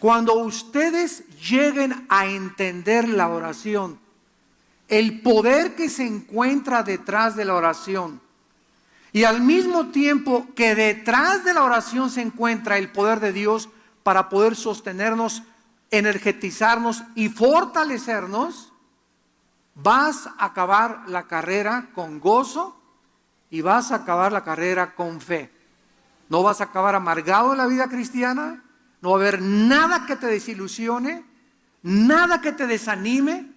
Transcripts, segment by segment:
Cuando ustedes lleguen a entender la oración, el poder que se encuentra detrás de la oración, y al mismo tiempo que detrás de la oración se encuentra el poder de Dios para poder sostenernos, energetizarnos y fortalecernos, vas a acabar la carrera con gozo y vas a acabar la carrera con fe. No vas a acabar amargado en la vida cristiana, no va a haber nada que te desilusione, nada que te desanime,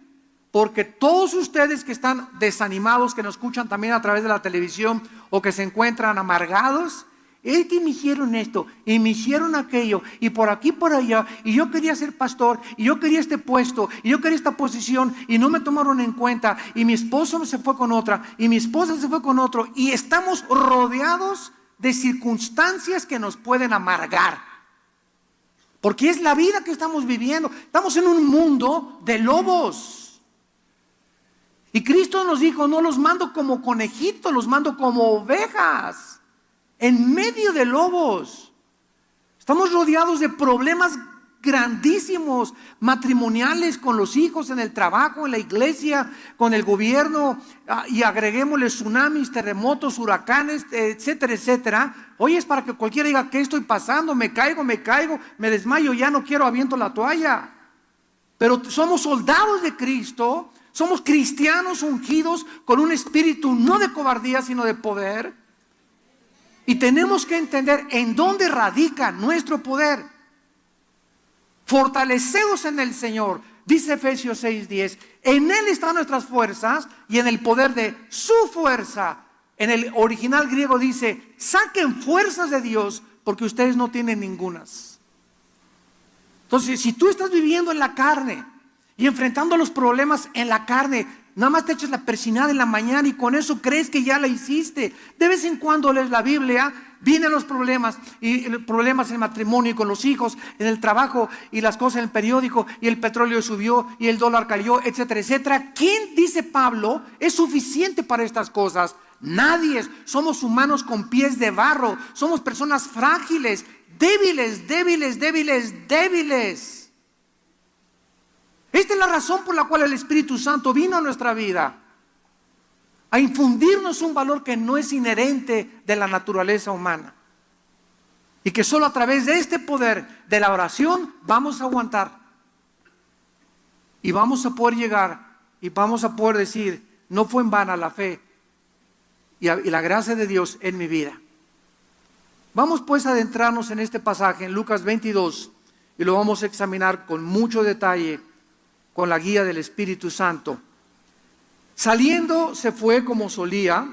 porque todos ustedes que están desanimados, que nos escuchan también a través de la televisión o que se encuentran amargados, es que me hicieron esto y me hicieron aquello y por aquí por allá, y yo quería ser pastor y yo quería este puesto y yo quería esta posición y no me tomaron en cuenta, y mi esposo se fue con otra y mi esposa se fue con otro, y estamos rodeados de circunstancias que nos pueden amargar. Porque es la vida que estamos viviendo. Estamos en un mundo de lobos. Y Cristo nos dijo, no los mando como conejitos, los mando como ovejas, en medio de lobos. Estamos rodeados de problemas grandísimos, matrimoniales, con los hijos, en el trabajo, en la iglesia, con el gobierno, y agreguémosle tsunamis, terremotos, huracanes, etcétera, etcétera. Hoy es para que cualquiera diga, ¿qué estoy pasando? Me caigo, me desmayo, ya no quiero, aviento la toalla. Pero somos soldados de Cristo, somos cristianos ungidos con un espíritu no de cobardía, sino de poder. Y tenemos que entender en dónde radica nuestro poder. Fortaleceos en el Señor, dice Efesios 6:10. En Él están nuestras fuerzas y en el poder de su fuerza. En el original griego dice, saquen fuerzas de Dios porque ustedes no tienen ningunas. Entonces, si tú estás viviendo en la carne y enfrentando los problemas en la carne, nada más te echas la persinada en la mañana y con eso crees que ya la hiciste. De vez en cuando lees la Biblia, vienen los problemas, y problemas en el matrimonio y con los hijos, en el trabajo y las cosas en el periódico, y el petróleo subió y el dólar cayó, etcétera, etcétera. ¿Quién, dice Pablo, es suficiente para estas cosas? Nadie. Somos humanos con pies de barro, somos personas frágiles, débiles. Esta es la razón por la cual el Espíritu Santo vino a nuestra vida, a infundirnos un valor que no es inherente de la naturaleza humana, y que solo a través de este poder de la oración vamos a aguantar, y vamos a poder llegar, y vamos a poder decir, no fue en vano la fe y la gracia de Dios en mi vida. Vamos pues a adentrarnos en este pasaje en Lucas 22, y lo vamos a examinar con mucho detalle, con la guía del Espíritu Santo. Saliendo se fue como solía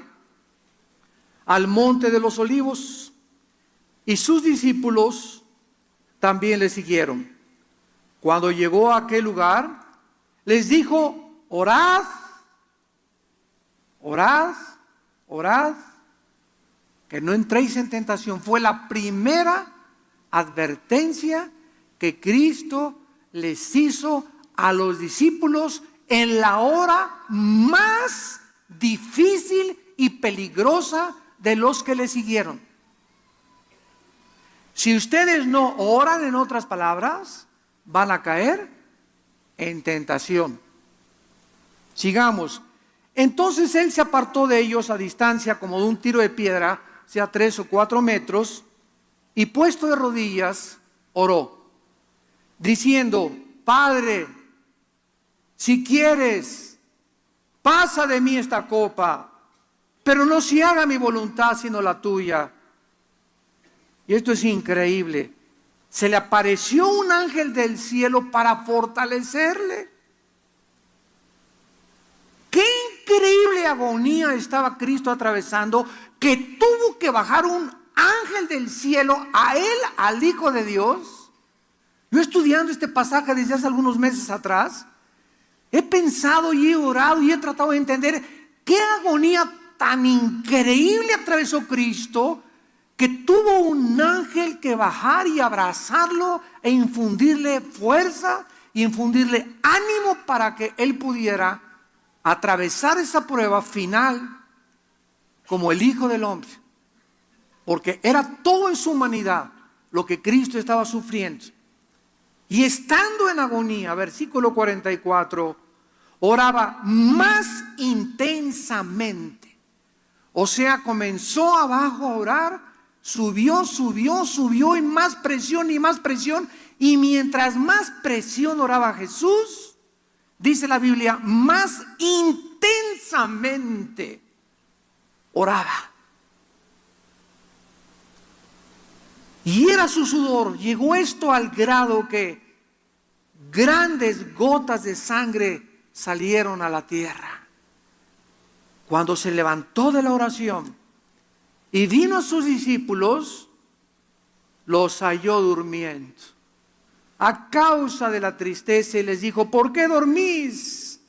al monte de los olivos, y sus discípulos también le siguieron. Cuando llegó a aquel lugar, les dijo, orad, que no entréis en tentación. Fue la primera advertencia que Cristo les hizo a los discípulos en la hora más difícil y peligrosa de los que le siguieron. Si ustedes no oran, en otras palabras, van a caer en tentación. Sigamos. Entonces él se apartó de ellos a distancia como de un tiro de piedra, sea 3 o 4 metros, y puesto de rodillas, oró, diciendo, Padre, si quieres, pasa de mí esta copa, pero no se haga mi voluntad sino la tuya. Y esto es increíble. Se le apareció un ángel del cielo para fortalecerle. Qué increíble agonía estaba Cristo atravesando, que tuvo que bajar un ángel del cielo a él, al Hijo de Dios. Yo estudiando este pasaje desde hace algunos meses atrás, he pensado y he orado y he tratado de entender qué agonía tan increíble atravesó Cristo, que tuvo un ángel que bajar y abrazarlo e infundirle fuerza y infundirle ánimo para que él pudiera atravesar esa prueba final como el Hijo del Hombre, porque era todo en su humanidad lo que Cristo estaba sufriendo. Y estando en agonía, versículo 44, oraba más intensamente. O sea, comenzó abajo a orar, subió y más presión y más presión. Y mientras más presión oraba Jesús, dice la Biblia, más intensamente oraba. Y era su sudor. Llegó esto al grado que grandes gotas de sangre salieron a la tierra. Cuando se levantó de la oración y vino a sus discípulos, los halló durmiendo a causa de la tristeza, y les dijo: ¿por qué dormís?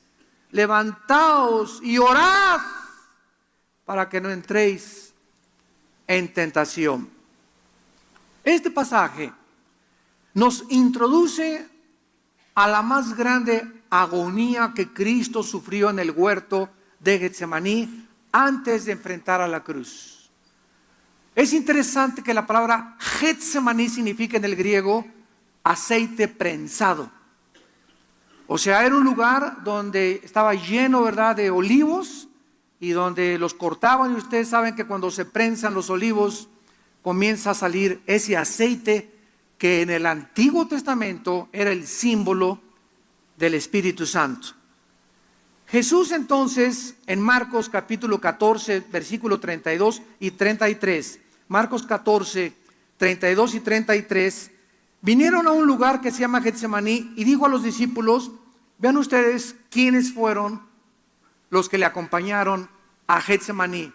Levantaos y orad para que no entréis en tentación. Este pasaje nos introduce a la más grande agonía que Cristo sufrió en el huerto de Getsemaní antes de enfrentar a la cruz. Es interesante que la palabra Getsemaní significa en el griego aceite prensado. O sea, era un lugar donde estaba lleno, ¿verdad?, de olivos, y donde los cortaban, y ustedes saben que cuando se prensan los olivos comienza a salir ese aceite que en el Antiguo Testamento era el símbolo del Espíritu Santo. Jesús entonces, en Marcos capítulo 14, versículo 32 y 33, Marcos 14, 32 y 33, vinieron a un lugar que se llama Getsemaní y dijo a los discípulos: vean ustedes quiénes fueron los que le acompañaron a Getsemaní.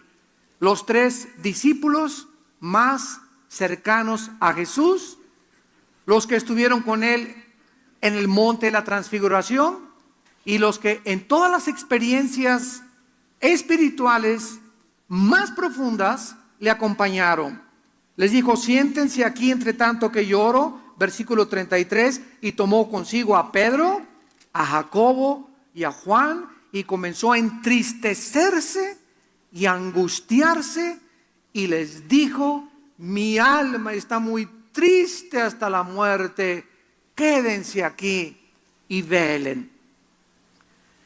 Los 3 discípulos más cercanos a Jesús, los que estuvieron con él en el monte de la transfiguración, y los que en todas las experiencias espirituales más profundas le acompañaron. Les dijo: siéntense aquí entre tanto que yo oro, versículo 33, y tomó consigo a Pedro, a Jacobo y a Juan, y comenzó a entristecerse y a angustiarse, y les dijo: mi alma está muy triste hasta la muerte, quédense aquí y velen.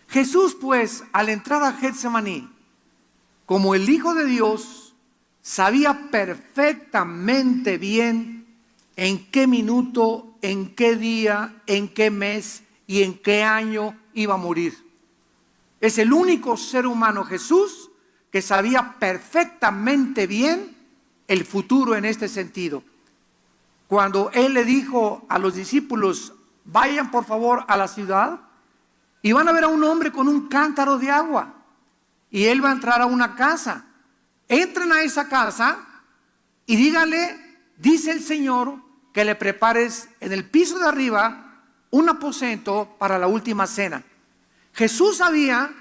Jesús, pues, al entrar a Getsemaní, como el Hijo de Dios, sabía perfectamente bien en qué minuto, en qué día, en qué mes y en qué año iba a morir. Es el único ser humano, Jesús, que sabía perfectamente bien el futuro en este sentido. Cuando Él le dijo a los discípulos: vayan por favor a la ciudad y van a ver a un hombre con un cántaro de agua, y Él va a entrar a una casa. Entren a esa casa y díganle: dice el Señor que le prepares en el piso de arriba un aposento para la última cena. Jesús sabía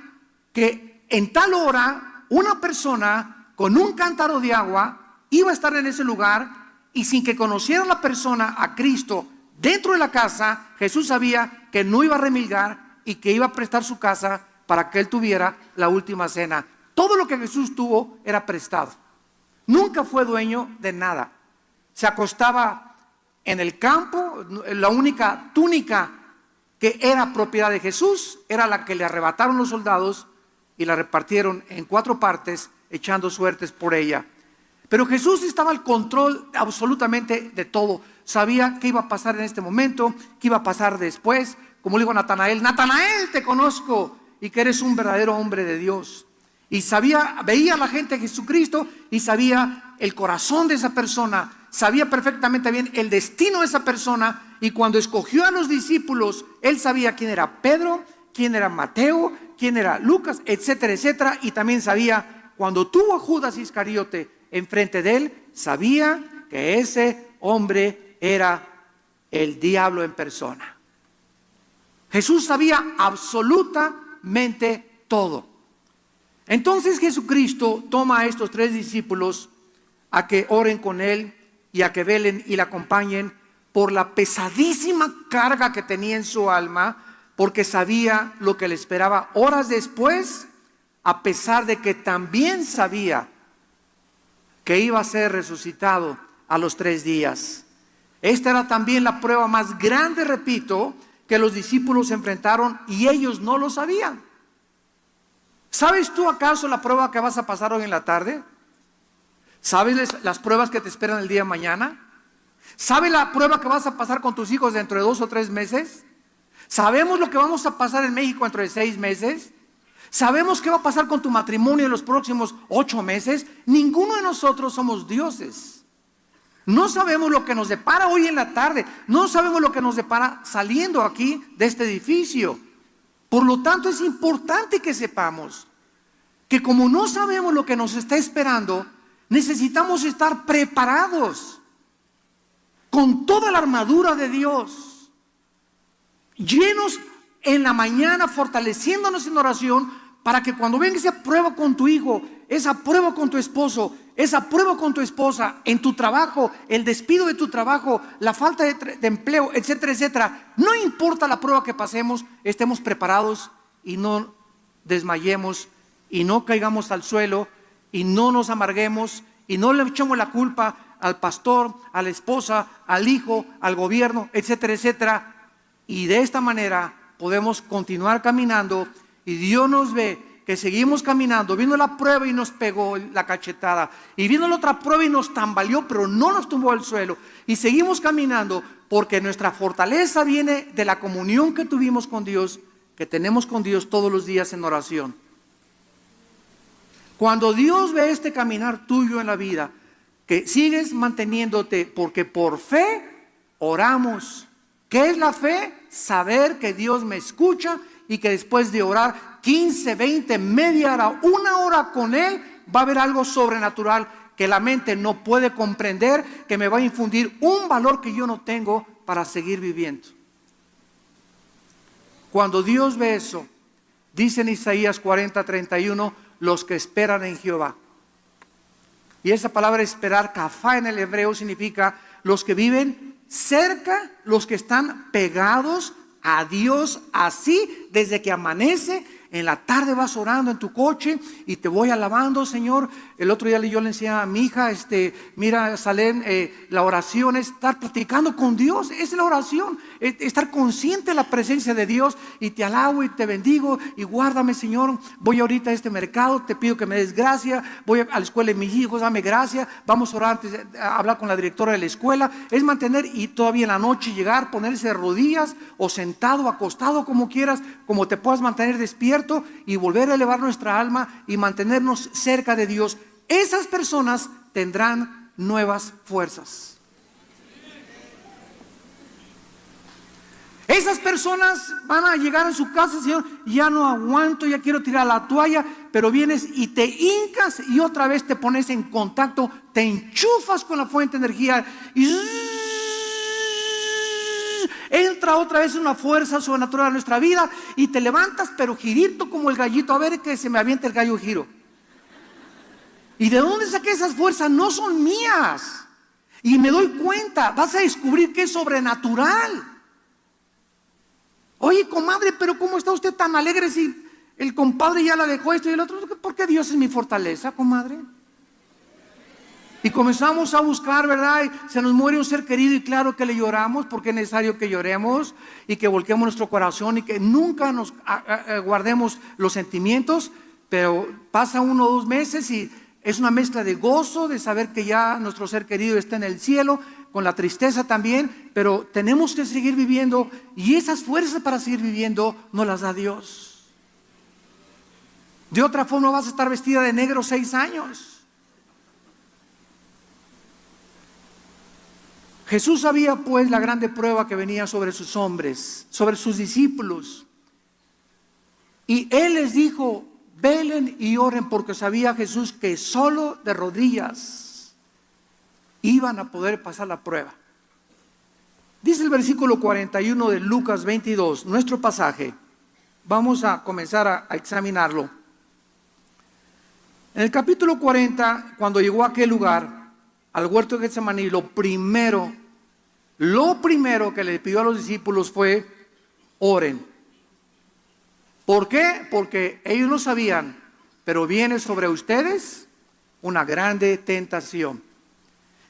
que en tal hora una persona con un cántaro de agua iba a estar en ese lugar, y sin que conociera la persona a Cristo dentro de la casa, Jesús sabía que no iba a remilgar y que iba a prestar su casa para que él tuviera la última cena. Todo lo que Jesús tuvo era prestado. Nunca fue dueño de nada. Se acostaba en el campo. La única túnica que era propiedad de Jesús era la que le arrebataron los soldados y la repartieron en 4 partes, echando suertes por ella. Pero Jesús estaba al control absolutamente de todo. Sabía qué iba a pasar en este momento, qué iba a pasar después. Como le dijo a Natanael: Natanael, te conozco y que eres un verdadero hombre de Dios. Y sabía, veía a la gente de Jesucristo y sabía el corazón de esa persona, sabía perfectamente bien el destino de esa persona. Y cuando escogió a los discípulos, Él sabía quién era Pedro, quién era Mateo, quién era Lucas, etcétera, etcétera. Y también sabía, cuando tuvo a Judas Iscariote enfrente de Él, sabía que ese hombre era el diablo en persona. Jesús sabía absolutamente todo. Entonces Jesucristo toma a estos 3 discípulos a que oren con Él y a que velen y le acompañen por la pesadísima carga que tenía en su alma, porque sabía lo que le esperaba horas después, a pesar de que también sabía que iba a ser resucitado a los 3 días. Esta era también la prueba más grande, repito, que los discípulos enfrentaron y ellos no lo sabían. ¿Sabes tú acaso la prueba que vas a pasar hoy en la tarde? ¿Sabes las pruebas que te esperan el día de mañana? ¿Sabes la prueba que vas a pasar con tus hijos dentro de 2 o 3 meses? ¿Sabemos lo que vamos a pasar en México dentro de 6 meses? ¿Sabemos qué va a pasar con tu matrimonio en los próximos 8 meses? Ninguno de nosotros somos dioses. No sabemos lo que nos depara hoy en la tarde. No sabemos lo que nos depara saliendo aquí de este edificio. Por lo tanto, es importante que sepamos que como no sabemos lo que nos está esperando, necesitamos estar preparados con toda la armadura de Dios, llenos en la mañana, fortaleciéndonos en oración, para que cuando venga esa prueba con tu hijo, esa prueba con tu esposo, esa prueba con tu esposa, en tu trabajo, el despido de tu trabajo, la falta de empleo, etcétera, etcétera, no importa la prueba que pasemos, estemos preparados y no desmayemos y no caigamos al suelo y no nos amarguemos y no le echemos la culpa al pastor, a la esposa, al hijo, al gobierno, etcétera, etcétera. Y de esta manera podemos continuar caminando y Dios nos ve que seguimos caminando. Vino la prueba y nos pegó la cachetada, y vino la otra prueba y nos tambaleó, pero no nos tumbó al suelo, y seguimos caminando porque nuestra fortaleza viene de la comunión que tuvimos con Dios, que tenemos con Dios todos los días en oración. Cuando Dios ve este caminar tuyo en la vida, que sigues manteniéndote, porque por fe oramos. ¿Qué es la fe? Saber que Dios me escucha y que después de orar 15, 20, media hora, 1 hora con Él, va a haber algo sobrenatural que la mente no puede comprender, que me va a infundir un valor que yo no tengo para seguir viviendo. Cuando Dios ve eso, dice en Isaías 40:31, los que esperan en Jehová. Y esa palabra esperar, kafá en el hebreo, significa los que viven cerca, los que están pegados a Dios, así desde que amanece. En la tarde vas orando en tu coche y te voy alabando, Señor. El otro día yo le enseñaba a mi hija, mira, Salem, la oración es estar platicando con Dios. Es la oración, estar consciente de la presencia de Dios. Y te alabo y te bendigo y guárdame, Señor. Voy ahorita a este mercado, te pido que me des gracia. Voy a la escuela de mis hijos, dame gracia. Vamos a orar antes de hablar con la directora de la escuela. Es mantener, y todavía en la noche llegar, ponerse de rodillas o sentado, acostado, como quieras, como te puedas mantener despierto, y volver a elevar nuestra alma y mantenernos cerca de Dios. Esas personas tendrán nuevas fuerzas. Esas personas van a llegar a su casa, Señor, ya no aguanto, ya quiero tirar la toalla, pero vienes y te hincas y otra vez te pones en contacto, te enchufas con la fuente de energía y entra otra vez una fuerza sobrenatural a nuestra vida y te levantas, pero girito como el gallito. A ver que se me avienta el gallo giro. ¿Y de dónde saqué esas fuerzas? No son mías. Y me doy cuenta, vas a descubrir que es sobrenatural. Oye, comadre, pero ¿cómo está usted tan alegre si el compadre ya la dejó esto y el otro? Porque Dios es mi fortaleza, comadre. Y comenzamos a buscar, ¿verdad? Y se nos muere un ser querido y claro que le lloramos, porque es necesario que lloremos y que volquemos nuestro corazón y que nunca nos guardemos los sentimientos. Pero pasa 1 o 2 meses y es una mezcla de gozo, de saber que ya nuestro ser querido está en el cielo, con la tristeza también, pero tenemos que seguir viviendo, y esas fuerzas para seguir viviendo nos las da Dios. De otra forma vas a estar vestida de negro 6 años. Jesús sabía pues la grande prueba que venía sobre sus hombres, sobre sus discípulos. Y Él les dijo, velen y oren, porque sabía Jesús que solo de rodillas iban a poder pasar la prueba. Dice el versículo 41 de Lucas 22, nuestro pasaje. Vamos a comenzar a examinarlo. En el capítulo 40, cuando llegó a aquel lugar, al huerto de Getsemaní, lo primero que le pidió a los discípulos fue: oren. ¿Por qué? Porque ellos no sabían, pero viene sobre ustedes una grande tentación.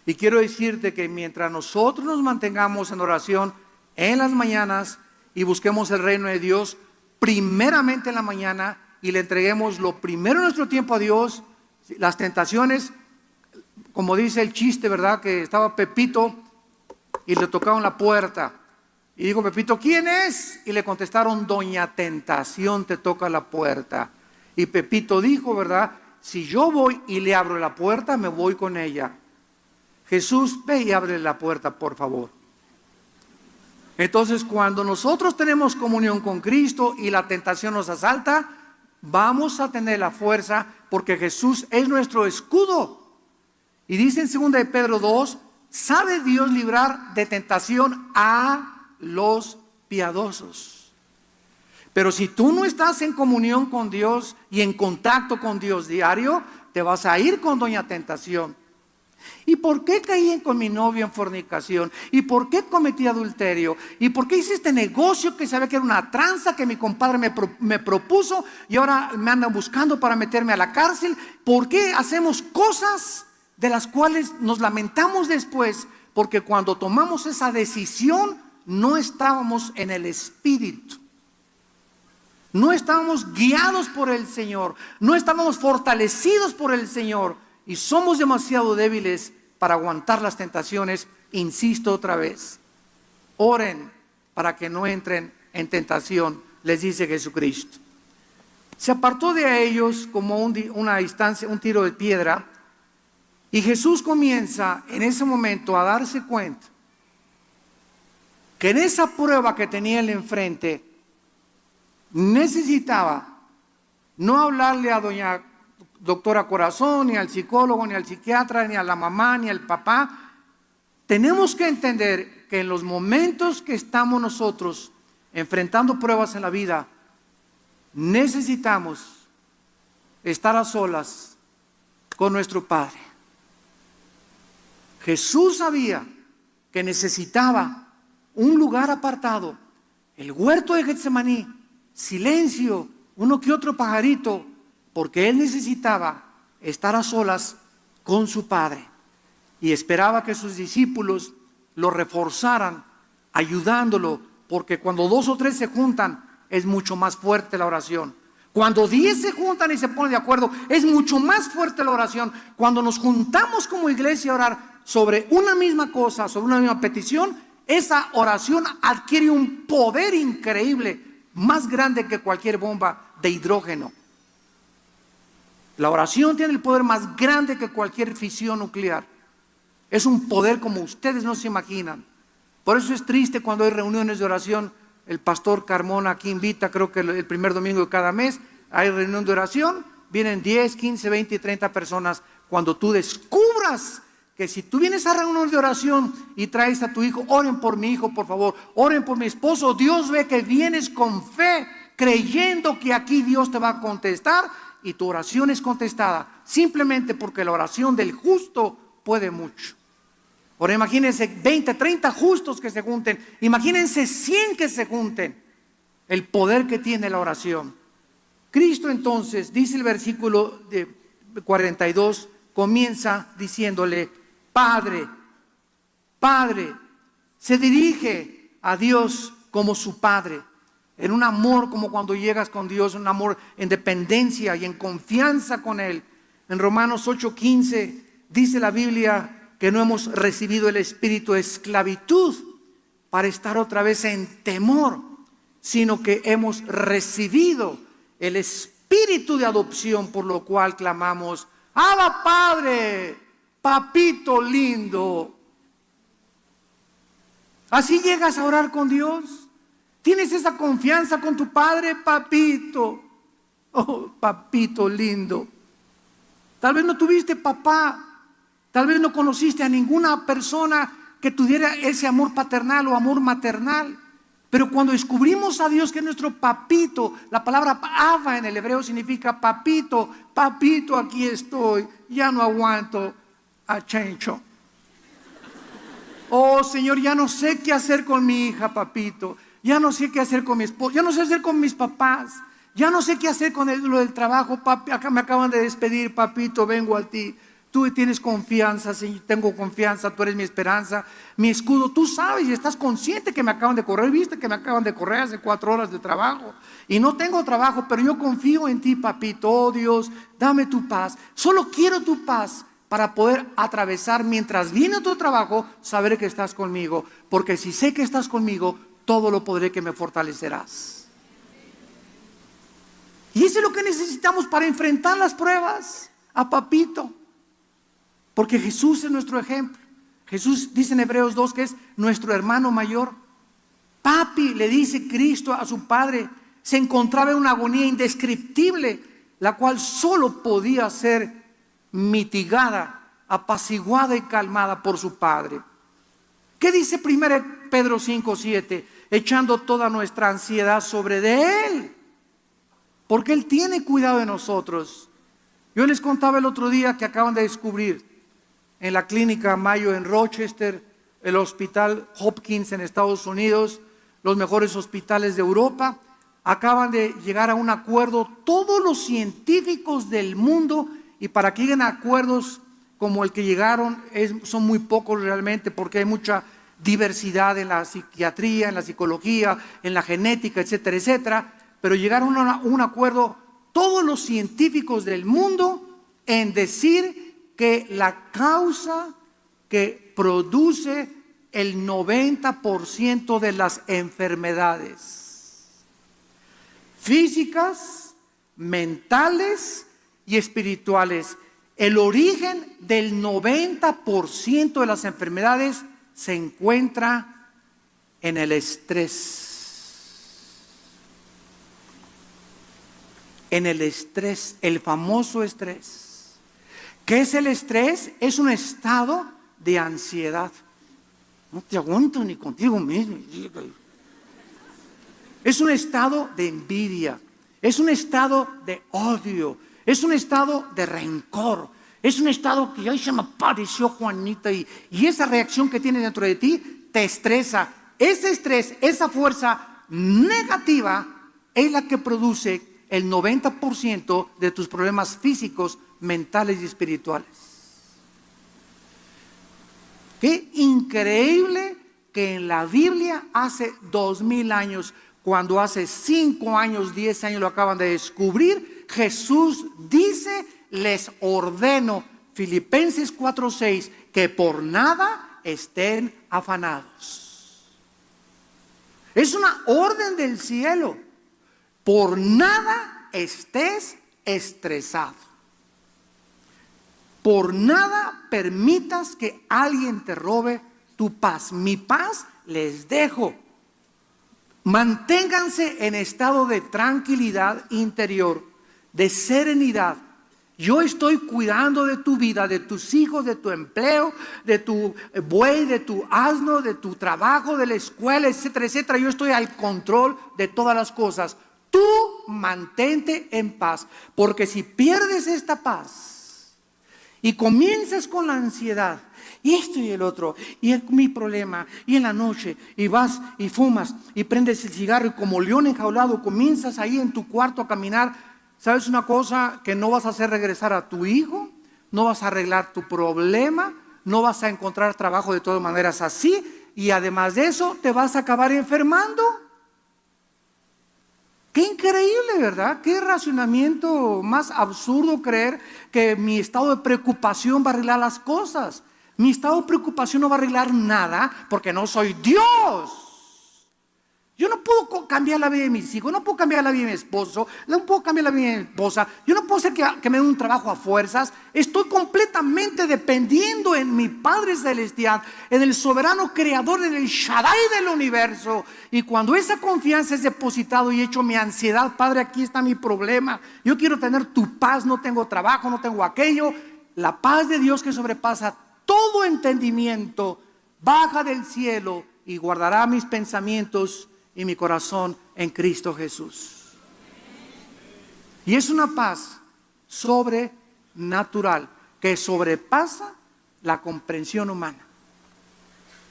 Y quiero decirte que mientras nosotros nos mantengamos en oración en las mañanas y busquemos el reino de Dios, primeramente en la mañana, y le entreguemos lo primero en nuestro tiempo a Dios, las tentaciones, como dice el chiste, ¿verdad? Que estaba Pepito y le tocaron la puerta. Y dijo Pepito, ¿quién es? Y le contestaron, Doña Tentación te toca la puerta. Y Pepito dijo, ¿verdad? Si yo voy y le abro la puerta, me voy con ella. Jesús, ve y abre la puerta, por favor. Entonces, cuando nosotros tenemos comunión con Cristo y la tentación nos asalta, vamos a tener la fuerza porque Jesús es nuestro escudo. Y dice en 2 de Pedro 2, ¿sabe Dios librar de tentación a los piadosos? Pero si tú no estás en comunión con Dios y en contacto con Dios diario, te vas a ir con Doña Tentación. ¿Y por qué caí con mi novio en fornicación? ¿Y por qué cometí adulterio? ¿Y por qué hice este negocio que sabía que era una tranza que mi compadre me propuso y ahora me andan buscando para meterme a la cárcel? ¿Por qué hacemos cosas de las cuales nos lamentamos después? Porque cuando tomamos esa decisión no estábamos en el Espíritu. No estábamos guiados por el Señor. No estábamos fortalecidos por el Señor. Y somos demasiado débiles para aguantar las tentaciones. Insisto otra vez, oren para que no entren en tentación, les dice Jesucristo. Se apartó de ellos como una distancia, un tiro de piedra, y Jesús comienza en ese momento a darse cuenta que en esa prueba que tenía él enfrente necesitaba no hablarle a doña doctora Corazón, ni al psicólogo, ni al psiquiatra, ni a la mamá, ni al papá. Tenemos que entender que en los momentos que estamos nosotros enfrentando pruebas en la vida, necesitamos estar a solas con nuestro Padre. Jesús sabía que necesitaba un lugar apartado, el huerto de Getsemaní, silencio, uno que otro pajarito, porque él necesitaba estar a solas con su Padre y esperaba que sus discípulos lo reforzaran, ayudándolo, porque cuando 2 o 3 se juntan es mucho más fuerte la oración. Cuando 10 se juntan y se ponen de acuerdo es mucho más fuerte la oración. Cuando nos juntamos como iglesia a orar sobre una misma cosa, sobre una misma petición, esa oración adquiere un poder increíble, más grande que cualquier bomba de hidrógeno. La oración tiene el poder más grande que cualquier fisión nuclear. Es un poder como ustedes no se imaginan. Por eso es triste cuando hay reuniones de oración. El pastor Carmona aquí invita, creo que el primer domingo de cada mes, hay reunión de oración. Vienen 10, 15, 20 y 30 personas. Cuando tú descubras que si tú vienes a reunión de oración y traes a tu hijo, oren por mi hijo, por favor, oren por mi esposo. Dios ve que vienes con fe, creyendo que aquí Dios te va a contestar. Y tu oración es contestada simplemente porque la oración del justo puede mucho. Ahora imagínense 20, 30 justos que se junten. Imagínense 100 que se junten. El poder que tiene la oración. Cristo entonces, dice el versículo 42, comienza diciéndole, Padre, Padre. Se dirige a Dios como su Padre. En un amor como cuando llegas con Dios, un amor en dependencia y en confianza con Él. En Romanos 8:15 dice la Biblia que no hemos recibido el espíritu de esclavitud para estar otra vez en temor, sino que hemos recibido el espíritu de adopción, por lo cual clamamos, Abba Padre, papito lindo. Así llegas a orar con Dios. ¿Tienes esa confianza con tu Padre, papito? Oh, papito lindo. Tal vez no tuviste papá. Tal vez no conociste a ninguna persona que tuviera ese amor paternal o amor maternal. Pero cuando descubrimos a Dios que es nuestro papito, la palabra Abba en el hebreo significa papito. Papito, aquí estoy. Ya no aguanto a Chencho. Oh, Señor, ya no sé qué hacer con mi hija, papito. Ya no sé qué hacer con mi esposo, ya no sé qué hacer con mis papás, ya no sé qué hacer con lo del trabajo, papi, acá me acaban de despedir, papito, vengo a ti. Tú tienes confianza, Señor, tengo confianza, tú eres mi esperanza, mi escudo. Tú sabes y estás consciente que me acaban de correr. Viste que me acaban de correr hace 4 horas de trabajo. Y no tengo trabajo, pero yo confío en ti, papito. Oh Dios, dame tu paz. Solo quiero tu paz para poder atravesar mientras viene tu trabajo, saber que estás conmigo. Porque si sé que estás conmigo, todo lo podré, que me fortalecerás. Y eso es lo que necesitamos para enfrentar las pruebas, a papito. Porque Jesús es nuestro ejemplo. Jesús dice en Hebreos 2 que es nuestro hermano mayor. Papi, le dice Cristo a su Padre, se encontraba en una agonía indescriptible, la cual solo podía ser mitigada, apaciguada y calmada por su Padre. ¿Qué dice 1 Pedro 5:7? Echando toda nuestra ansiedad sobre de Él, porque Él tiene cuidado de nosotros. Yo les contaba el otro día que acaban de descubrir en la clínica Mayo en Rochester, el hospital Hopkins en Estados Unidos, los mejores hospitales de Europa, acaban de llegar a un acuerdo todos los científicos del mundo, y para que lleguen a acuerdos como el que llegaron son muy pocos realmente, porque hay mucha diversidad en la psiquiatría, en la psicología, en la genética, etcétera, etcétera, pero llegaron a un acuerdo todos los científicos del mundo en decir que la causa que produce el 90% de las enfermedades físicas, mentales y espirituales, el origen del 90% de las enfermedades se encuentra en el estrés. En el estrés, el famoso estrés. ¿Qué es el estrés? Es un estado de ansiedad. No te aguanto ni contigo mismo. Es un estado de envidia. Es un estado de odio. Es un estado de rencor. Es un estado que, ay, se me apareció Juanita, y esa reacción que tienes dentro de ti te estresa. Ese estrés, esa fuerza negativa es la que produce el 90% de tus problemas físicos, mentales y espirituales. Qué increíble que en la Biblia hace 2000 años, cuando hace 5 años, 10 años lo acaban de descubrir, Jesús dice: les ordeno, Filipenses 4:6, que por nada estén afanados. Es una orden del cielo. Por nada estés estresado. Por nada permitas que alguien te robe tu paz. Mi paz les dejo. Manténganse en estado de tranquilidad interior, de serenidad. Yo estoy cuidando de tu vida, de tus hijos, de tu empleo, de tu buey, de tu asno, de tu trabajo, de la escuela, etcétera, etcétera. Yo estoy al control de todas las cosas. Tú mantente en paz, porque si pierdes esta paz y comienzas con la ansiedad, y esto y el otro, y mi problema, y en la noche, y vas y fumas, y prendes el cigarro, y como león enjaulado comienzas ahí en tu cuarto a caminar, ¿sabes una cosa? Que no vas a hacer regresar a tu hijo, no vas a arreglar tu problema, no vas a encontrar trabajo de todas maneras así, y además de eso te vas a acabar enfermando. Qué increíble, ¿verdad? Qué racionamiento más absurdo creer que mi estado de preocupación va a arreglar las cosas. Mi estado de preocupación no va a arreglar nada, porque no soy Dios. Yo no puedo cambiar la vida de mis hijos, no puedo cambiar la vida de mi esposo, no puedo cambiar la vida de mi esposa. Yo no puedo hacer que me den un trabajo a fuerzas. Estoy completamente dependiendo en mi Padre Celestial, en el soberano creador, en el Shaddai del universo. Y cuando esa confianza es depositado y hecho mi ansiedad, Padre, aquí está mi problema. Yo quiero tener tu paz, no tengo trabajo, no tengo aquello. La paz de Dios que sobrepasa todo entendimiento baja del cielo y guardará mis pensamientos y mi corazón en Cristo Jesús. Y es una paz sobrenatural que sobrepasa la comprensión humana.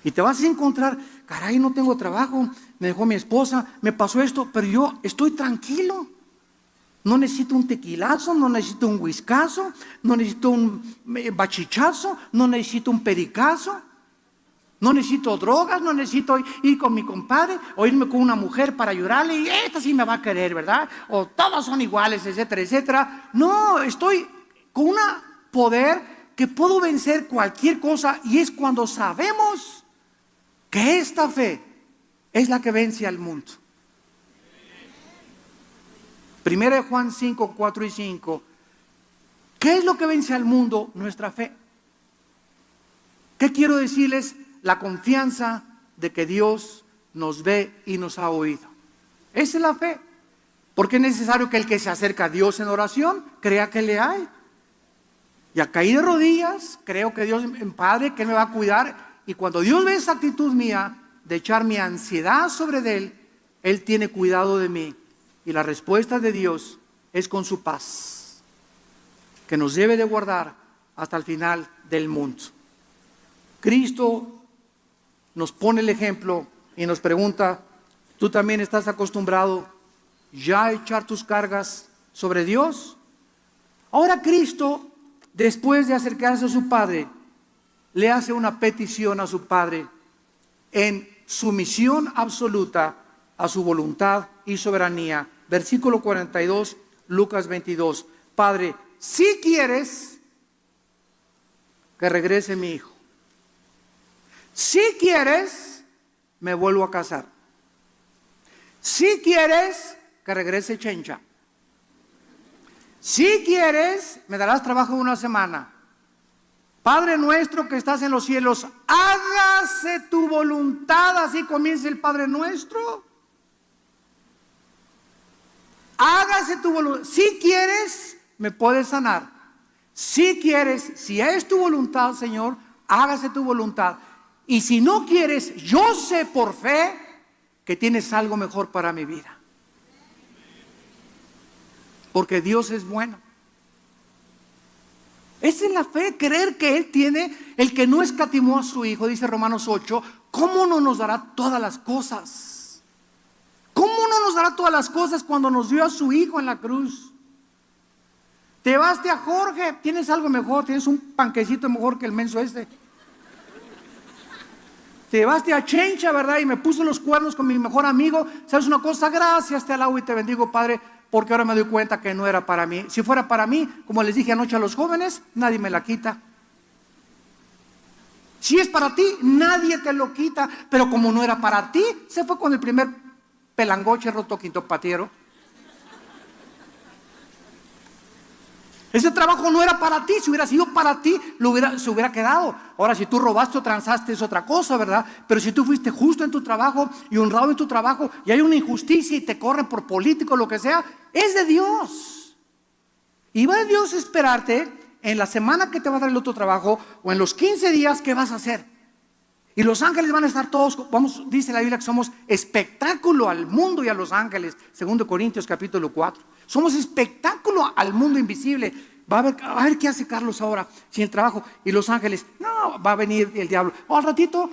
Y te vas a encontrar: caray, no tengo trabajo, me dejó mi esposa, me pasó esto, pero yo estoy tranquilo. No necesito un tequilazo, no necesito un whiskazo, no necesito un bachichazo, no necesito un pericazo. No necesito drogas, no necesito ir con mi compadre o irme con una mujer para llorarle y esta sí me va a querer, ¿verdad? O todos son iguales, etcétera, etcétera. No, estoy con un poder que puedo vencer cualquier cosa, y es cuando sabemos que esta fe es la que vence al mundo. 1 Juan 5, 4 y 5. ¿Qué es lo que vence al mundo? Nuestra fe. ¿Qué quiero decirles? La confianza de que Dios nos ve y nos ha oído. Esa es la fe. Porque es necesario que el que se acerca a Dios en oración crea que le hay. Ya caí de rodillas, creo que Dios es Padre, que Él me va a cuidar. Y cuando Dios ve esa actitud mía de echar mi ansiedad sobre Él, Él tiene cuidado de mí. Y la respuesta de Dios es con su paz, que nos debe de guardar hasta el final del mundo. Cristo nos pone el ejemplo y nos pregunta: ¿tú también estás acostumbrado ya a echar tus cargas sobre Dios? Ahora Cristo, después de acercarse a su Padre, le hace una petición a su Padre en sumisión absoluta a su voluntad y soberanía. Versículo 42, Lucas 22. Padre, si quieres que regrese mi hijo, si quieres, me vuelvo a casar. Si quieres, que regrese Chencha. Si quieres, me darás trabajo una semana. Padre nuestro que estás en los cielos, hágase tu voluntad. Así comienza el Padre nuestro. Hágase tu voluntad. Si quieres, me puedes sanar. Si quieres, si es tu voluntad, Señor, hágase tu voluntad. Y si no quieres, yo sé por fe que tienes algo mejor para mi vida. Porque Dios es bueno. Esa es la fe, creer que Él tiene, el que no escatimó a su Hijo, dice Romanos 8, ¿cómo no nos dará todas las cosas? ¿Cómo no nos dará todas las cosas cuando nos dio a su Hijo en la cruz? Te llevaste a Jorge, tienes algo mejor, tienes un panquecito mejor que el menso este. Te llevaste a Chencha, ¿verdad? Y me puso los cuernos con mi mejor amigo. ¿Sabes una cosa? Gracias, te alabo y te bendigo, Padre, porque ahora me doy cuenta que no era para mí. Si fuera para mí, como les dije anoche a los jóvenes, nadie me la quita. Si es para ti, nadie te lo quita. Pero como no era para ti, se fue con el primer pelangoche roto quinto patiero. Ese trabajo no era para ti. Si hubiera sido para ti, se hubiera quedado. Ahora, si tú robaste o transaste, es otra cosa, ¿verdad? Pero si tú fuiste justo en tu trabajo y honrado en tu trabajo, y hay una injusticia y te corren por político, lo que sea, es de Dios. Y va a Dios a esperarte en la semana que te va a dar el otro trabajo, o en los 15 días, ¿qué vas a hacer? Y los ángeles van a estar todos, dice la Biblia que somos espectáculo al mundo y a los ángeles, 2 Corintios capítulo 4. Somos espectáculo al mundo invisible. A ver qué hace Carlos ahora sin el trabajo. Y los ángeles, no, va a venir el diablo. Al ratito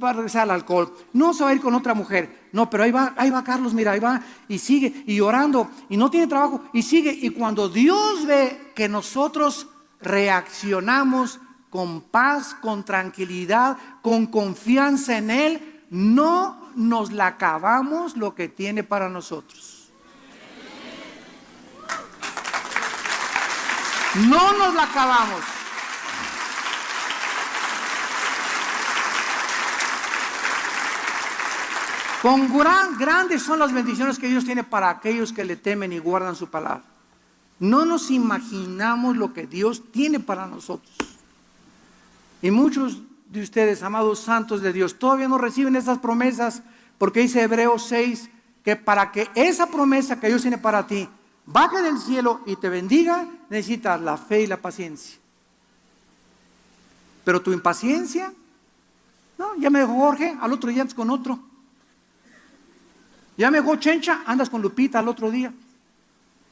va a regresar al alcohol. No se va a ir con otra mujer. No, pero ahí va Carlos, mira, ahí va y sigue y orando y no tiene trabajo y sigue. Y cuando Dios ve que nosotros reaccionamos con paz, con tranquilidad, con confianza en Él, no nos la acabamos lo que tiene para nosotros. No nos la acabamos. Grandes son las bendiciones que Dios tiene para aquellos que le temen y guardan su palabra. No nos imaginamos lo que Dios tiene para nosotros. Y muchos de ustedes, amados santos de Dios, todavía no reciben esas promesas, porque dice Hebreos 6 que para que esa promesa que Dios tiene para ti baje del cielo y te bendiga, necesitas la fe y la paciencia. Pero tu impaciencia, no, ya me dejó Jorge, al otro día andas con otro. Ya me dejó Chencha, andas con Lupita al otro día.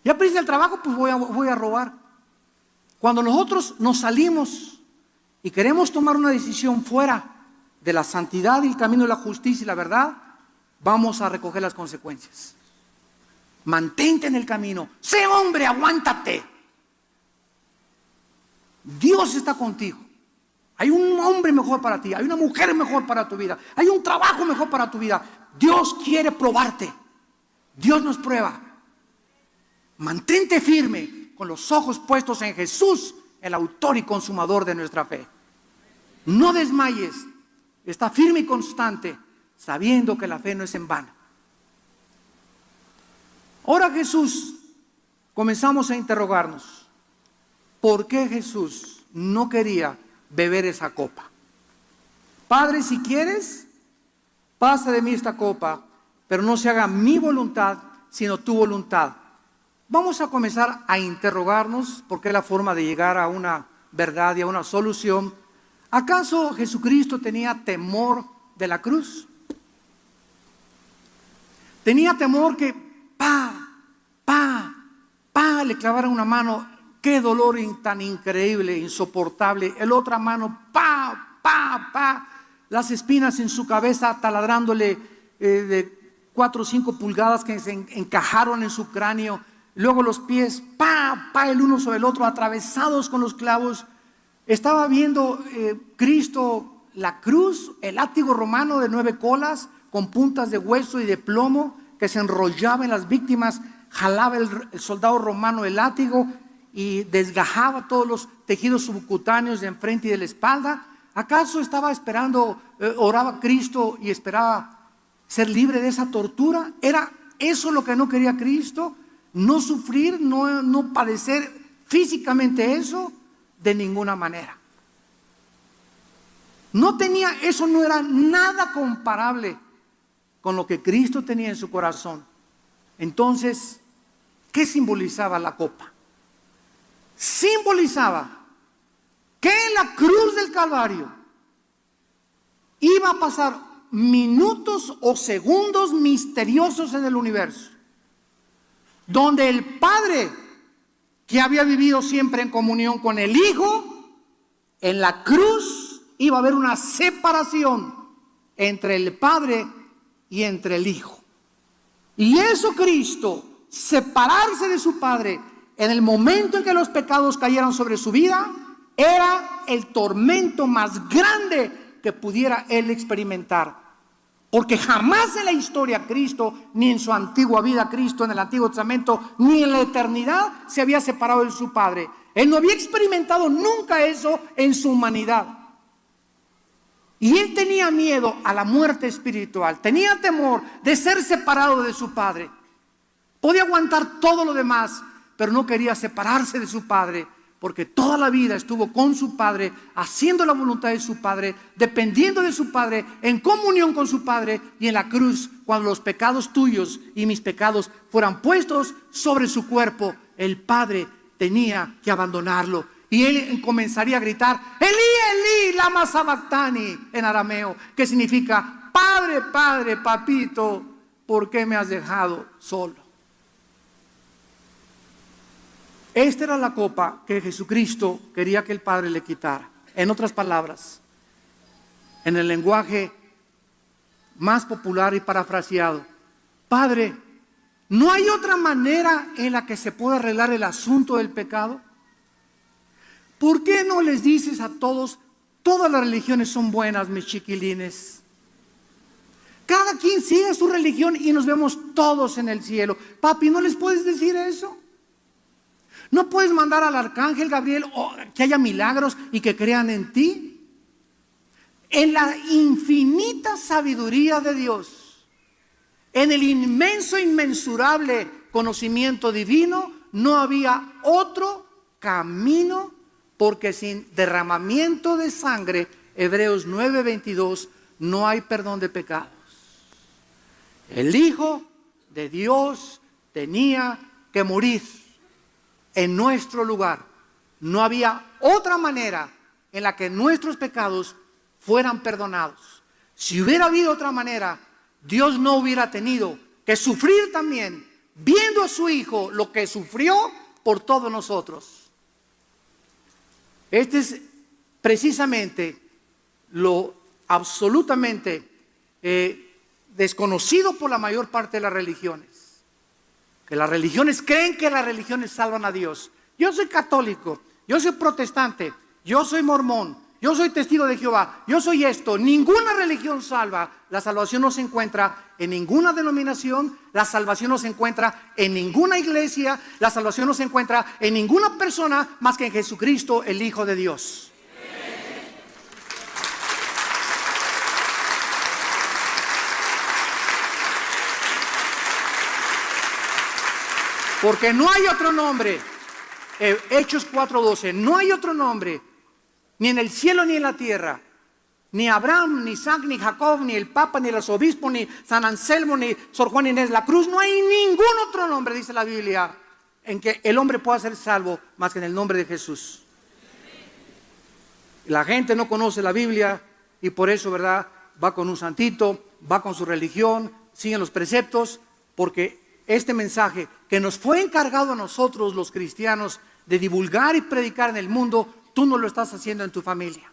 Ya perdiste el trabajo, pues voy a robar. Cuando nosotros nos salimos y queremos tomar una decisión fuera de la santidad y el camino de la justicia y la verdad, vamos a recoger las consecuencias. Mantente en el camino. Sé hombre, aguántate. Dios está contigo. Hay un hombre mejor para ti. Hay una mujer mejor para tu vida. Hay un trabajo mejor para tu vida. Dios quiere probarte. Dios nos prueba. Mantente firme con los ojos puestos en Jesús, el autor y consumador de nuestra fe. No desmayes. Está firme y constante, sabiendo que la fe no es en vano. Ahora Jesús, comenzamos a interrogarnos. ¿Por qué Jesús no quería beber esa copa? Padre, si quieres, pasa de mí esta copa, pero no se haga mi voluntad, sino tu voluntad. Vamos a comenzar a interrogarnos, porque es la forma de llegar a una verdad y a una solución. ¿Acaso Jesucristo tenía temor de la cruz? Tenía temor que le clavaran una mano. Qué dolor tan increíble, insoportable. El otra mano, las espinas en su cabeza taladrándole de 4 o 5 pulgadas que se encajaron en su cráneo. Luego los pies, el uno sobre el otro, atravesados con los clavos. Estaba viendo Cristo la cruz, el látigo romano de 9 colas, con puntas de hueso y de plomo, que se enrollaba en las víctimas. Jalaba el soldado romano el látigo y desgajaba todos los tejidos subcutáneos de enfrente y de la espalda. ¿Acaso estaba esperando, oraba Cristo y esperaba ser libre de esa tortura? ¿Era eso lo que no quería Cristo? ¿No sufrir, no padecer físicamente eso? De ninguna manera. Eso no era nada comparable con lo que Cristo tenía en su corazón. Entonces, ¿qué simbolizaba la copa? Simbolizaba que en la cruz del Calvario iba a pasar minutos o segundos misteriosos en el universo, donde el Padre, que había vivido siempre en comunión con el Hijo, en la cruz iba a haber una separación entre el Padre y entre el Hijo. Y eso Cristo, separarse de su Padre en el momento en que los pecados cayeron sobre su vida, era el tormento más grande que pudiera él experimentar. Porque jamás en la historia Cristo, ni en su antigua vida Cristo, en el Antiguo Testamento, ni en la eternidad se había separado de su Padre. Él no había experimentado nunca eso en su humanidad. Y él tenía miedo a la muerte espiritual, tenía temor de ser separado de su Padre. Podía aguantar todo lo demás, pero no quería separarse de su Padre, porque toda la vida estuvo con su Padre, haciendo la voluntad de su Padre, dependiendo de su Padre, en comunión con su Padre. Y en la cruz, cuando los pecados tuyos y mis pecados fueran puestos sobre su cuerpo, el Padre tenía que abandonarlo. Y él comenzaría a gritar, Elí, Elí, lama sabactani, en arameo, que significa, Padre, Padre, papito, ¿por qué me has dejado solo? Esta era la copa que Jesucristo quería que el Padre le quitara. En otras palabras, en el lenguaje más popular y parafraseado, Padre, ¿no hay otra manera en la que se pueda arreglar el asunto del pecado? ¿Por qué no les dices a todos, todas las religiones son buenas, mis chiquilines? Cada quien sigue su religión y nos vemos todos en el cielo. Papi, ¿no les puedes decir eso? ¿No puedes mandar al arcángel Gabriel que haya milagros y que crean en ti? En la infinita sabiduría de Dios, en el inmenso, inmensurable conocimiento divino, no había otro camino, porque sin derramamiento de sangre, Hebreos 9:22, no hay perdón de pecados. El Hijo de Dios tenía que morir en nuestro lugar. No había otra manera en la que nuestros pecados fueran perdonados. Si hubiera habido otra manera, Dios no hubiera tenido que sufrir también, viendo a su Hijo lo que sufrió por todos nosotros. Este es precisamente lo absolutamente desconocido por la mayor parte de las religiones. Que las religiones creen que las religiones salvan a Dios. Yo soy católico, yo soy protestante, yo soy mormón, yo soy testigo de Jehová, yo soy esto. Ninguna religión salva. La salvación no se encuentra en ninguna denominación, la salvación no se encuentra en ninguna iglesia, la salvación no se encuentra en ninguna persona más que en Jesucristo, el Hijo de Dios. Porque no hay otro nombre. Hechos 4:12, no hay otro nombre, ni en el cielo ni en la tierra, ni Abraham, ni Isaac, ni Jacob, ni el Papa, ni el arzobispo, ni San Anselmo, ni Sor Juan Inés de la Cruz. No hay ningún otro nombre, dice la Biblia, en que el hombre pueda ser salvo más que en el nombre de Jesús. La gente no conoce la Biblia y por eso, ¿verdad?, va con un santito, va con su religión, siguen los preceptos, porque este mensaje que nos fue encargado a nosotros los cristianos de divulgar y predicar en el mundo, tú no lo estás haciendo en tu familia.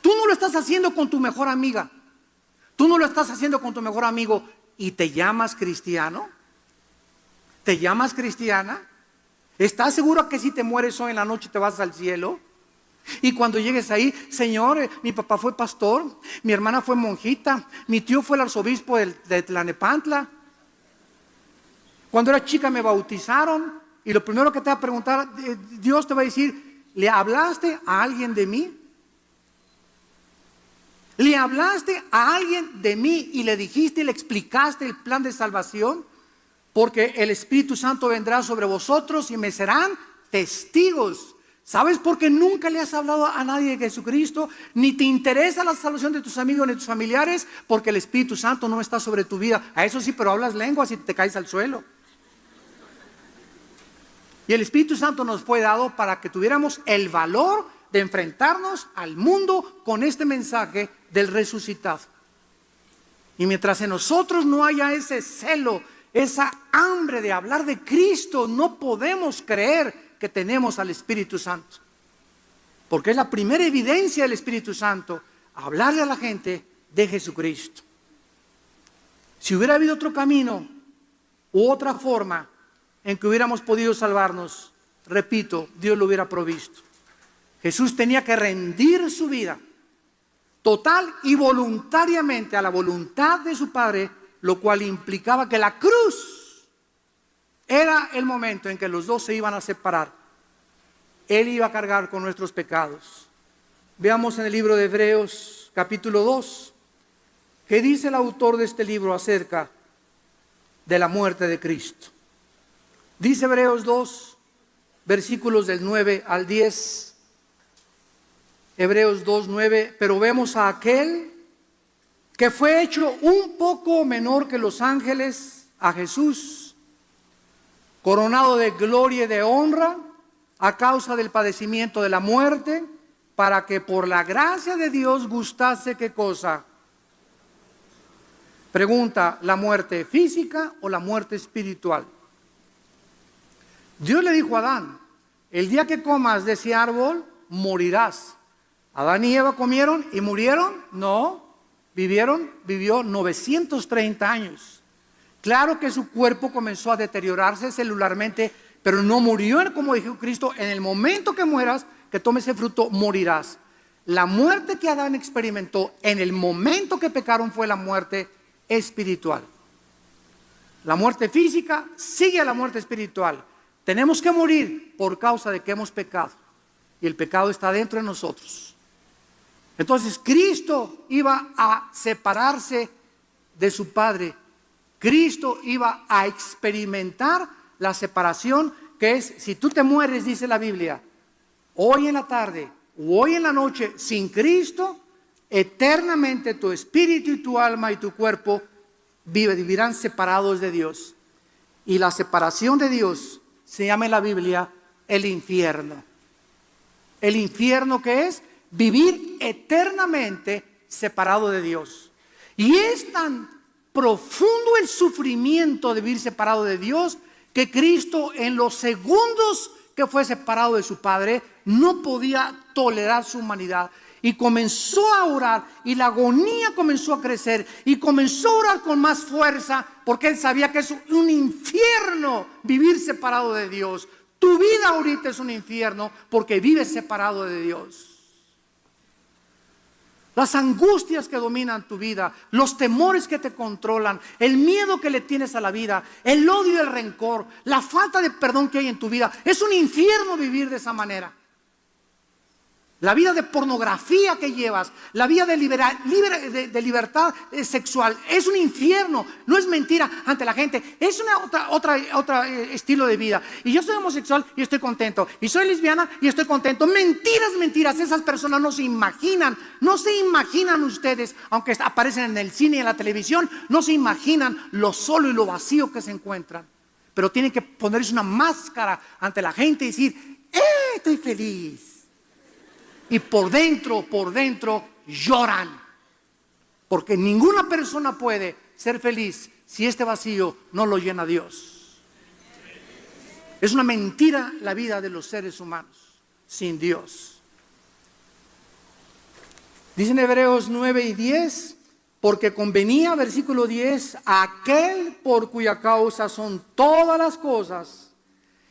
Tú no lo estás haciendo con tu mejor amiga. Tú no lo estás haciendo con tu mejor amigo y te llamas cristiano. ¿Te llamas cristiana? ¿Estás seguro que si te mueres hoy en la noche te vas al cielo? Y cuando llegues ahí, Señor, mi papá fue pastor, mi hermana fue monjita, mi tío fue el arzobispo de Tlanepantla. Cuando era chica me bautizaron y lo primero que te va a preguntar, Dios te va a decir, ¿le hablaste a alguien de mí? ¿Le hablaste a alguien de mí y le dijiste y le explicaste el plan de salvación? Porque el Espíritu Santo vendrá sobre vosotros y me serán testigos. ¿Sabes por qué nunca le has hablado a nadie de Jesucristo? Ni te interesa la salvación de tus amigos ni de tus familiares, porque el Espíritu Santo no está sobre tu vida. A eso sí, pero hablas lenguas y te caes al suelo. Y el Espíritu Santo nos fue dado para que tuviéramos el valor de enfrentarnos al mundo con este mensaje del resucitado. Y mientras en nosotros no haya ese celo, esa hambre de hablar de Cristo, no podemos creer que tenemos al Espíritu Santo. Porque es la primera evidencia del Espíritu Santo, hablarle a la gente de Jesucristo. Si hubiera habido otro camino u otra forma en que hubiéramos podido salvarnos, repito, Dios lo hubiera provisto. Jesús tenía que rendir su vida total y voluntariamente a la voluntad de su Padre, lo cual implicaba que la cruz era el momento en que los dos se iban a separar. Él iba a cargar con nuestros pecados. Veamos en el libro de Hebreos capítulo 2, ¿qué dice el autor de este libro acerca de la muerte de Cristo? Dice Hebreos 2, versículos del 9 al 10. Hebreos 2, 9. Pero vemos a aquel que fue hecho un poco menor que los ángeles, a Jesús, coronado de gloria y de honra a causa del padecimiento de la muerte, para que por la gracia de Dios gustase, ¿qué cosa? Pregunta, ¿la muerte física o la muerte espiritual? Dios le dijo a Adán, el día que comas de ese árbol, morirás. Adán y Eva comieron y murieron. No, vivió 930 años. Claro que su cuerpo comenzó a deteriorarse celularmente, pero no murió, como dijo Cristo, en el momento que mueras, que tomes ese fruto, morirás. La muerte que Adán experimentó en el momento que pecaron fue la muerte espiritual. La muerte física sigue a la muerte espiritual. Tenemos que morir por causa de que hemos pecado. Y el pecado está dentro de nosotros. Entonces Cristo iba a separarse de su Padre. Cristo iba a experimentar la separación, que es, si tú te mueres, dice la Biblia, hoy en la tarde o hoy en la noche sin Cristo, eternamente tu espíritu y tu alma y tu cuerpo vivirán separados de Dios. Y la separación de Dios se llama en la Biblia el infierno. El infierno, que es vivir eternamente separado de Dios. Y es tan profundo el sufrimiento de vivir separado de Dios, que Cristo, en los segundos que fue separado de su Padre, no podía tolerar su humanidad. Y comenzó a orar y la agonía comenzó a crecer y comenzó a orar con más fuerza porque él sabía que es un infierno vivir separado de Dios. Tu vida ahorita es un infierno porque vives separado de Dios. Las angustias que dominan tu vida, los temores que te controlan, el miedo que le tienes a la vida, el odio y el rencor, la falta de perdón que hay en tu vida. Es un infierno vivir de esa manera. La vida de pornografía que llevas, la vida de libertad sexual, es un infierno. No es mentira ante la gente, es otra estilo de vida. Y yo soy homosexual y estoy contento, y soy lesbiana y estoy contento. Mentiras, mentiras. Esas personas no se imaginan ustedes, aunque aparecen en el cine y en la televisión, no se imaginan lo solo y lo vacío que se encuentran. Pero tienen que ponerse una máscara ante la gente y decir, estoy feliz. Y por dentro lloran. Porque ninguna persona puede ser feliz si este vacío no lo llena Dios. Es una mentira la vida de los seres humanos sin Dios. Dicen Hebreos 9 y 10, porque convenía, versículo 10, a aquel por cuya causa son todas las cosas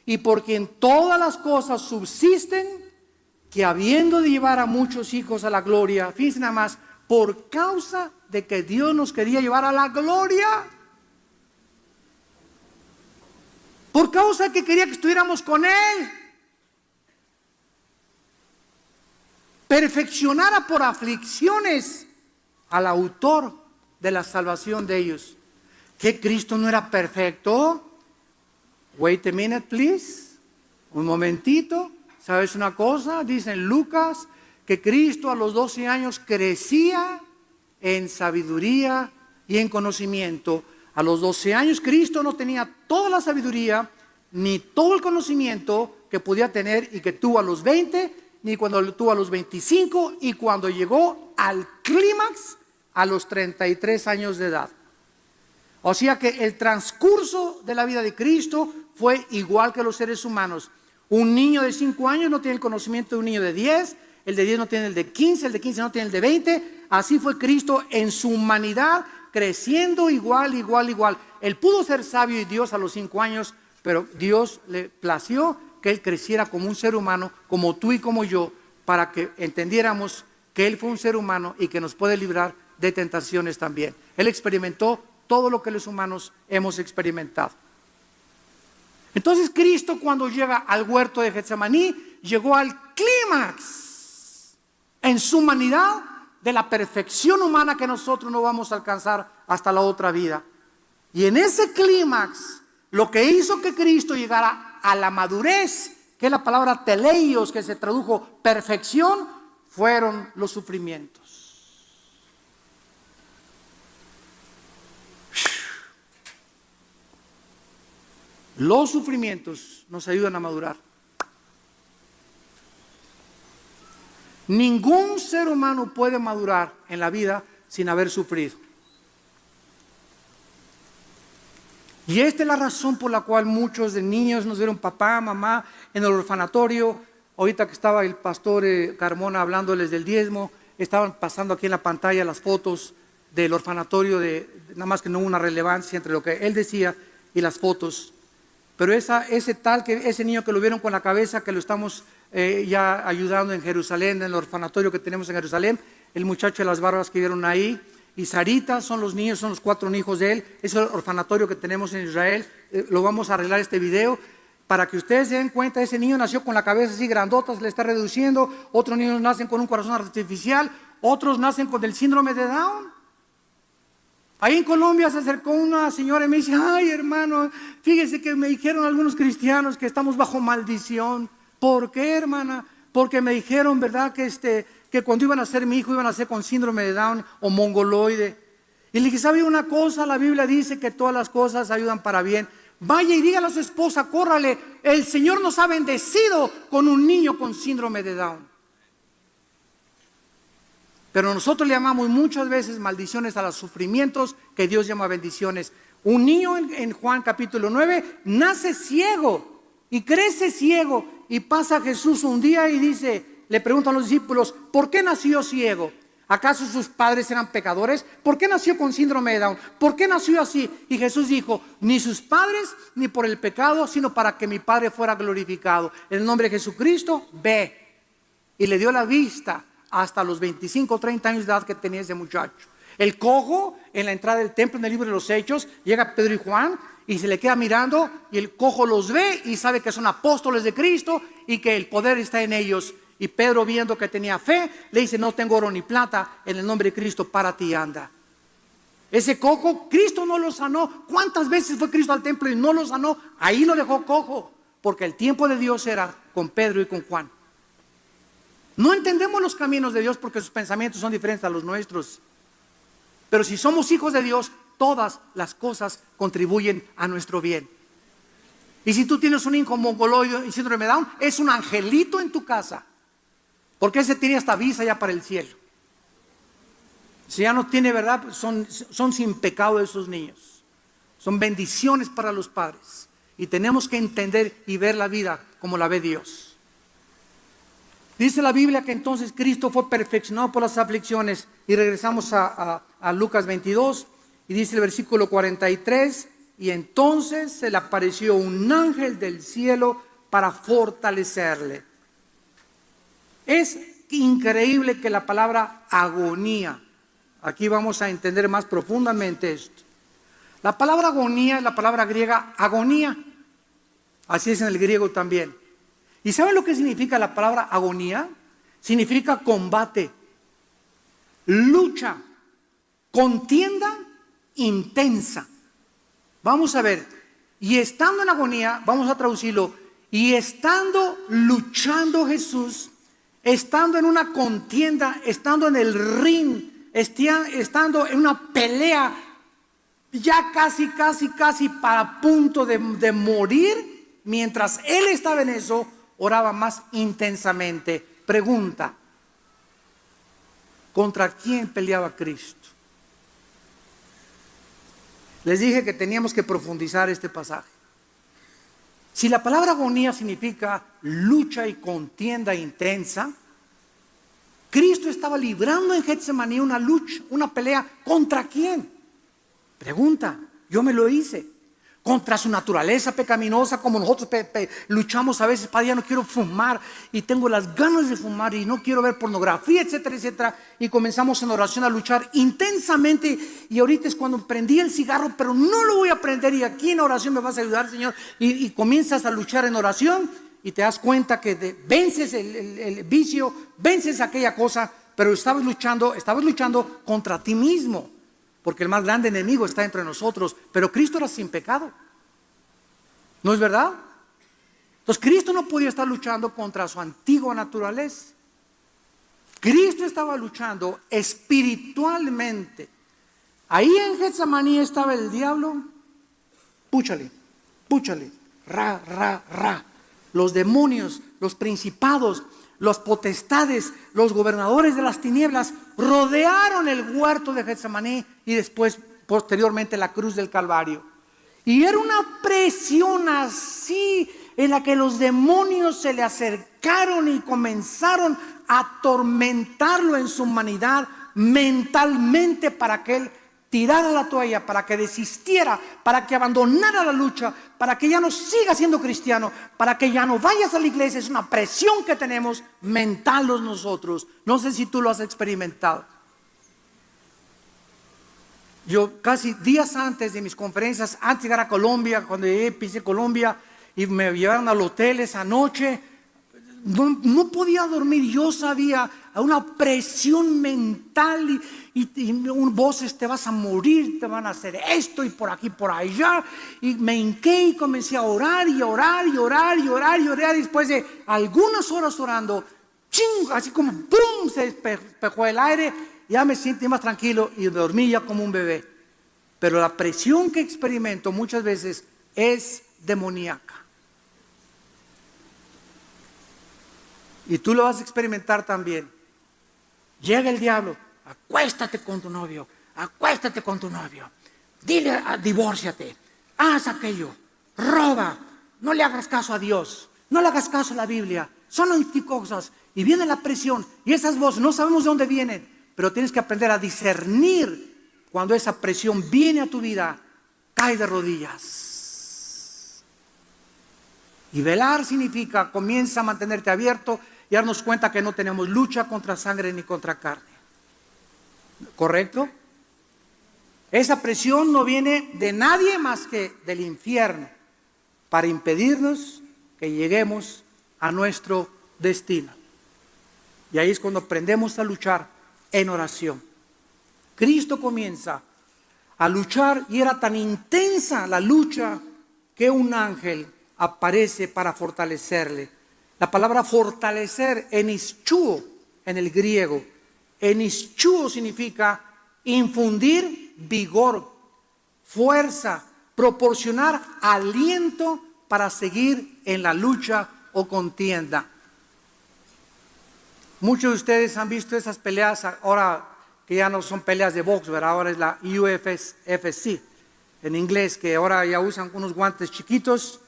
y por quien todas las cosas subsisten, que habiendo de llevar a muchos hijos a la gloria, fíjense nada más, por causa de que Dios nos quería llevar a la gloria, por causa de que quería que estuviéramos con Él, perfeccionara por aflicciones al autor de la salvación de ellos. ¿Que Cristo no era perfecto? Wait a minute, please. Un momentito. ¿Sabes una cosa? Dice en Lucas que Cristo a los 12 años crecía en sabiduría y en conocimiento. A los 12 años Cristo no tenía toda la sabiduría ni todo el conocimiento que podía tener y que tuvo a los 20, ni cuando tuvo a los 25 y cuando llegó al clímax a los 33 años de edad. O sea que el transcurso de la vida de Cristo fue igual que los seres humanos. Un niño de 5 años no tiene el conocimiento de un niño de 10, el de 10 no tiene el de 15, el de 15 no tiene el de 20. Así fue Cristo en su humanidad, creciendo igual. Él pudo ser sabio y Dios a los 5 años, pero Dios le plació que Él creciera como un ser humano, como tú y como yo, para que entendiéramos que Él fue un ser humano y que nos puede librar de tentaciones también. Él experimentó todo lo que los humanos hemos experimentado. Entonces Cristo, cuando llega al huerto de Getsemaní, llegó al clímax en su humanidad de la perfección humana que nosotros no vamos a alcanzar hasta la otra vida. Y en ese clímax, lo que hizo que Cristo llegara a la madurez, que es la palabra teleios, que se tradujo perfección, fueron los sufrimientos. Los sufrimientos nos ayudan a madurar. Ningún ser humano puede madurar en la vida sin haber sufrido. Y esta es la razón por la cual muchos de niños nos vieron papá, mamá en el orfanatorio. Ahorita que estaba el pastor Carmona hablándoles del diezmo, estaban pasando aquí en la pantalla las fotos del orfanatorio, nada más que no hubo una relevancia entre lo que él decía y las fotos. Pero ese niño que lo vieron con la cabeza, que lo estamos ya ayudando en Jerusalén, en el orfanatorio que tenemos en Jerusalén, el muchacho de las barbas que vieron ahí, y Sarita, son los niños, son los 4 hijos de él, es el orfanatorio que tenemos en Israel. Lo vamos a arreglar este video, para que ustedes se den cuenta. Ese niño nació con la cabeza así grandota, se le está reduciendo, otros niños nacen con un corazón artificial, otros nacen con el síndrome de Down. Ahí en Colombia se acercó una señora y me dice, ay hermano, fíjese que me dijeron algunos cristianos que estamos bajo maldición. ¿Por qué, hermana? Porque me dijeron, ¿verdad? Que cuando iban a ser mi hijo iban a ser con síndrome de Down o mongoloide. Y le dije, ¿sabe una cosa? La Biblia dice que todas las cosas ayudan para bien. Vaya y dígale a su esposa, córrale, el Señor nos ha bendecido con un niño con síndrome de Down. Pero nosotros le llamamos muchas veces maldiciones a los sufrimientos que Dios llama bendiciones. Un niño en Juan capítulo 9 nace ciego y crece ciego, y pasa Jesús un día y dice, le preguntan a los discípulos, ¿por qué nació ciego? ¿Acaso sus padres eran pecadores? ¿Por qué nació con síndrome de Down? ¿Por qué nació así? Y Jesús dijo, ni sus padres, ni por el pecado, sino para que mi Padre fuera glorificado. En el nombre de Jesucristo, ve. Y le dio la vista hasta los 25 o 30 años de edad que tenía ese muchacho. El cojo, en la entrada del templo, en el libro de los Hechos, llega Pedro y Juan y se le queda mirando, y el cojo los ve y sabe que son apóstoles de Cristo y que el poder está en ellos. Y Pedro, viendo que tenía fe, le dice, no tengo oro ni plata, en el nombre de Cristo, para ti anda. Ese cojo, Cristo no lo sanó. ¿Cuántas veces fue Cristo al templo y no lo sanó? Ahí lo dejó cojo, porque el tiempo de Dios era con Pedro y con Juan. No entendemos los caminos de Dios porque sus pensamientos son diferentes a los nuestros. Pero si somos hijos de Dios, todas las cosas contribuyen a nuestro bien. Y si tú tienes un hijo mongoloide y síndrome de Down, es un angelito en tu casa. Porque ese tiene hasta visa ya para el cielo. Si ya no tiene verdad, son sin pecado esos niños. Son bendiciones para los padres. Y tenemos que entender y ver la vida como la ve Dios. Dice la Biblia que entonces Cristo fue perfeccionado por las aflicciones. Y regresamos a Lucas 22. Y dice el versículo 43. Y entonces se le apareció un ángel del cielo para fortalecerle. Es increíble que la palabra agonía, aquí vamos a entender más profundamente esto. La palabra agonía es la palabra griega agonía, así es en el griego también. ¿Y saben lo que significa la palabra agonía? Significa combate, lucha, contienda intensa. Vamos a ver, y estando en agonía, vamos a traducirlo, y estando luchando Jesús, estando en una contienda, estando en el ring, estando en una pelea, ya casi para punto de morir, mientras él estaba en eso, oraba más intensamente. Pregunta, ¿contra quién peleaba Cristo? Les dije que teníamos que profundizar este pasaje. Si la palabra agonía significa lucha y contienda intensa, Cristo estaba librando en Getsemaní una lucha, una pelea. ¿Contra quién? Pregunta, yo me lo hice. Contra su naturaleza pecaminosa, como nosotros luchamos a veces. Padre, ya no quiero fumar y tengo las ganas de fumar y no quiero ver pornografía, etcétera, etcétera. Y comenzamos en oración a luchar intensamente. Y ahorita es cuando prendí el cigarro, pero no lo voy a prender. Y aquí en oración me vas a ayudar, Señor. Y comienzas a luchar en oración y te das cuenta que vences el vicio, vences aquella cosa, pero estabas luchando contra ti mismo. Porque el más grande enemigo está entre nosotros. Pero Cristo era sin pecado. ¿No es verdad? Entonces Cristo no podía estar luchando contra su antigua naturaleza. Cristo estaba luchando espiritualmente. Ahí en Getsemaní estaba el diablo. Púchale, ra. Los demonios, los principados, los potestades, los gobernadores de las tinieblas rodearon el huerto de Getsemaní y después, posteriormente, la cruz del Calvario. Y era una presión así en la que los demonios se le acercaron y comenzaron a atormentarlo en su humanidad mentalmente para que él tirara la toalla, para que desistiera, para que abandonara la lucha, para que ya no siga siendo cristiano, para que ya no vayas a la iglesia. Es una presión que tenemos mental nosotros. No sé si tú lo has experimentado. Yo casi días antes de mis conferencias, antes de llegar a Colombia, cuando llegué, pisé Colombia y me llevaron al hotel esa noche, no podía dormir. Yo sabía una presión mental y voces, te vas a morir, te van a hacer esto y por aquí, por allá. Y me hinqué y comencé a orar y orar. Y después de algunas horas orando, ¡ching!, así como ¡pum!, se despejó el aire. Ya me sentí más tranquilo y dormí ya como un bebé. Pero la presión que experimento muchas veces es demoníaca. Y tú lo vas a experimentar también. Llega el diablo, acuéstate con tu novio, dile, divórciate, haz aquello, roba, no le hagas caso a Dios, no le hagas caso a la Biblia, son anticosas. y viene la presión, y esas voces no sabemos de dónde vienen, pero tienes que aprender a discernir cuando esa presión viene a tu vida. Cae de rodillas. Y velar significa, comienza a mantenerte abierto y darnos cuenta que no tenemos lucha contra sangre ni contra carne. ¿Correcto? Esa presión no viene de nadie más que del infierno para impedirnos que lleguemos a nuestro destino. Y ahí es cuando aprendemos a luchar en oración. Cristo comienza a luchar y era tan intensa la lucha que un ángel aparece para fortalecerle. La palabra fortalecer, enischuo en el griego. Enischuo significa infundir vigor, fuerza, proporcionar aliento para seguir en la lucha o contienda. Muchos de ustedes han visto esas peleas ahora que ya no son peleas de box, ¿verdad? Ahora es la UFC en inglés, que ahora ya usan unos guantes chiquitos,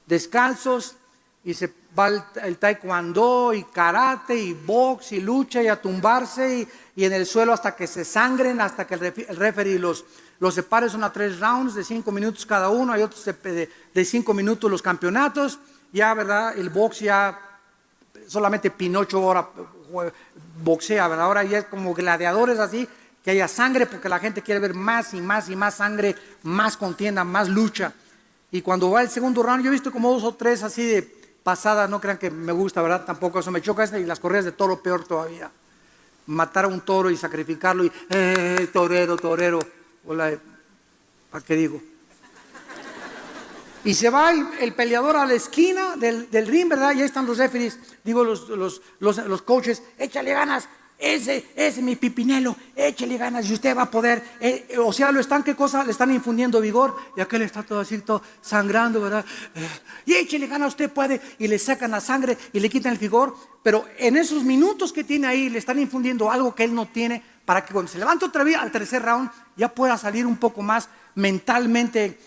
descalzos, y se va el taekwondo y karate y box y lucha y a tumbarse y en el suelo hasta que se sangren, hasta que el referee los separe. Son a 3 rounds de 5 minutos cada uno. Hay otros de 5 minutos los campeonatos. Ya, ¿verdad? El box ya solamente Pinocho ahora boxea, ¿verdad? Ahora ya es como gladiadores así, que haya sangre porque la gente quiere ver más y más y más sangre, más contienda, más lucha. Y cuando va el segundo round, yo he visto como 2 o 3 así de pasada, no crean que me gusta, ¿verdad? Tampoco eso me choca. Y las corridas de toro peor todavía. Matar a un toro y sacrificarlo y torero. Hola, ¿para qué digo? Y se va el peleador a la esquina del ring, ¿verdad? Y ahí están los referees, digo los coaches, échale ganas, ese es mi Pipinelo, échale ganas y usted va a poder. O sea, ¿qué cosa? Le están infundiendo vigor y aquel está todo así, todo sangrando, ¿verdad? Y échale ganas, usted puede, y le sacan la sangre y le quitan el vigor, pero en esos minutos que tiene ahí le están infundiendo algo que él no tiene para que cuando se levante otra vez al tercer round ya pueda salir un poco más mentalmente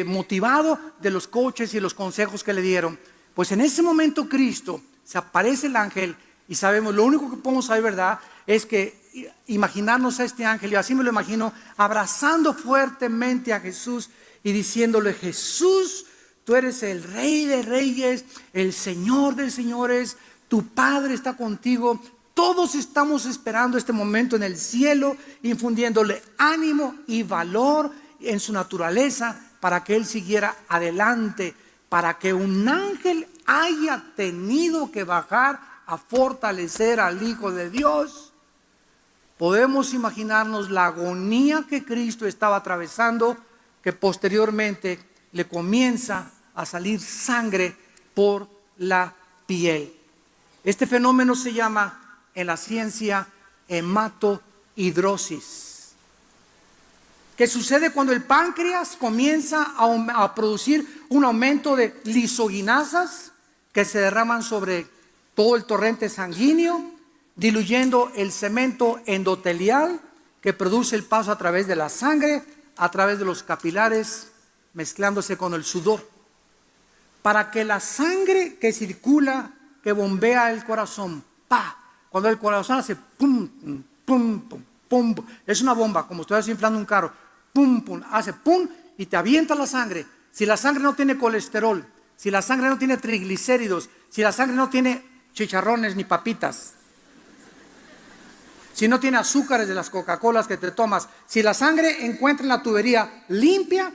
motivado de los coaches y los consejos que le dieron. Pues en ese momento Cristo, se aparece el ángel y sabemos, lo único que podemos saber, ¿verdad? Es que imaginarnos a este ángel, y así me lo imagino, abrazando fuertemente a Jesús y diciéndole: Jesús, tú eres el Rey de Reyes, el Señor de Señores, tu Padre está contigo. Todos estamos esperando este momento en el cielo, infundiéndole ánimo y valor en su naturaleza para que él siguiera adelante, para que un ángel haya tenido que bajar a fortalecer al Hijo de Dios. Podemos imaginarnos la agonía que Cristo estaba atravesando, que posteriormente le comienza a salir sangre por la piel. Este fenómeno se llama en la ciencia hematohidrosis, que sucede cuando el páncreas comienza a producir un aumento de lisoginasas que se derraman sobre todo el torrente sanguíneo, diluyendo el cemento endotelial que produce el paso a través de la sangre, a través de los capilares, mezclándose con el sudor, para que la sangre que circula, que bombea el corazón, cuando el corazón hace pum, pum, pum, pum, es una bomba, como estás inflando un carro, pum, pum, hace pum y te avienta la sangre. Si la sangre no tiene colesterol, si la sangre no tiene triglicéridos, si la sangre no tiene chicharrones ni papitas, si no tiene azúcares de las Coca-Colas que te tomas, si la sangre encuentra en la tubería limpia,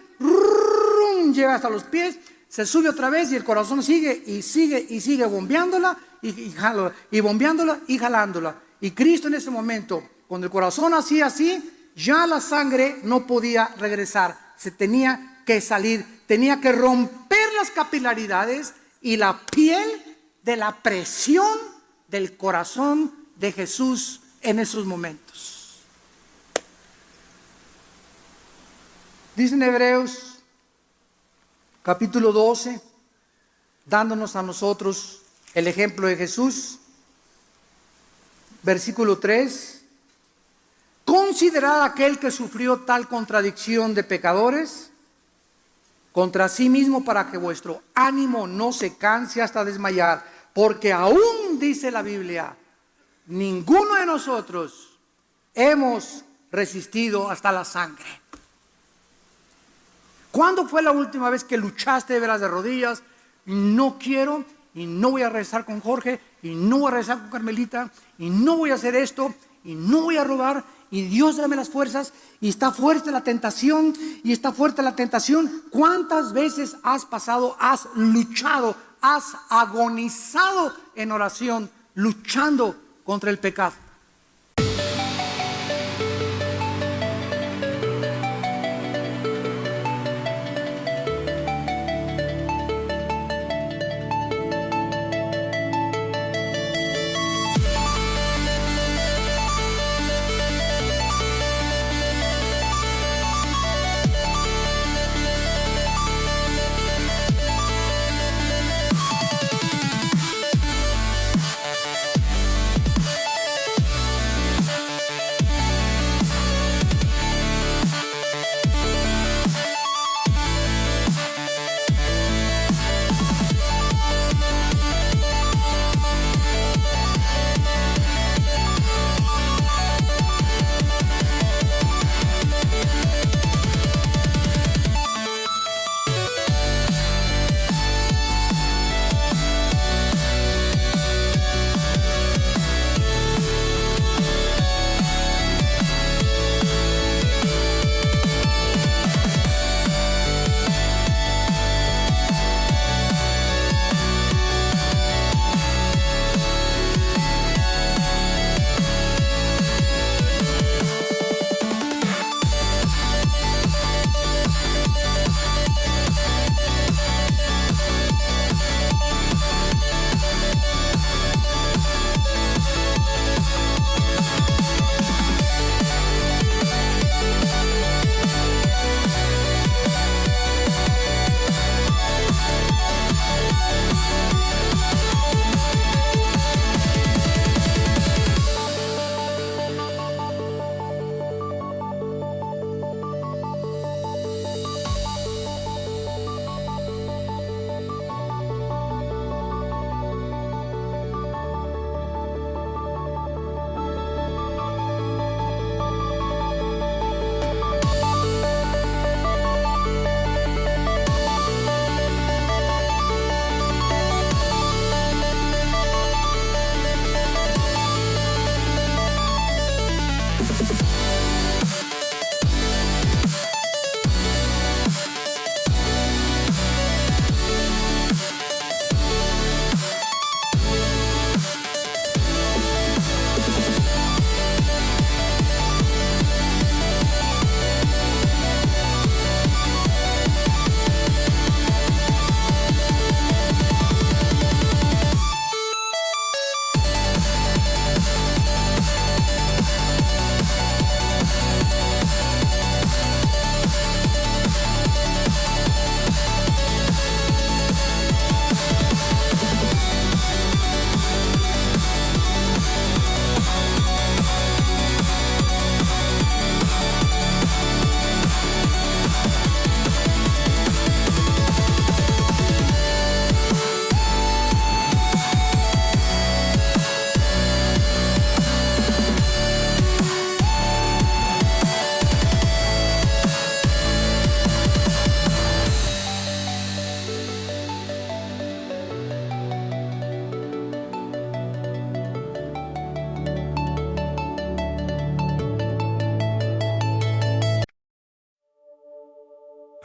llega hasta los pies, se sube otra vez y el corazón sigue y sigue y sigue bombeándola y bombeándola y jalándola. Y Cristo en ese momento, cuando el corazón hacía así, ya la sangre no podía regresar, se tenía que salir, tenía que romper las capilaridades y la piel de la presión del corazón de Jesús en esos momentos. Dice en Hebreos capítulo 12, dándonos a nosotros el ejemplo de Jesús, versículo 3: considerad aquel que sufrió tal contradicción de pecadores contra sí mismo, para que vuestro ánimo no se canse hasta desmayar, porque aún, dice la Biblia, ninguno de nosotros hemos resistido hasta la sangre. ¿Cuándo fue la última vez que luchaste de veras de rodillas? No quiero y no voy a rezar con Jorge y no voy a rezar con Carmelita y no voy a hacer esto y no voy a robar y Dios dame las fuerzas y está fuerte la tentación y está fuerte la tentación. ¿Cuántas veces has pasado, has luchado, has agonizado en oración, luchando contra el pecado?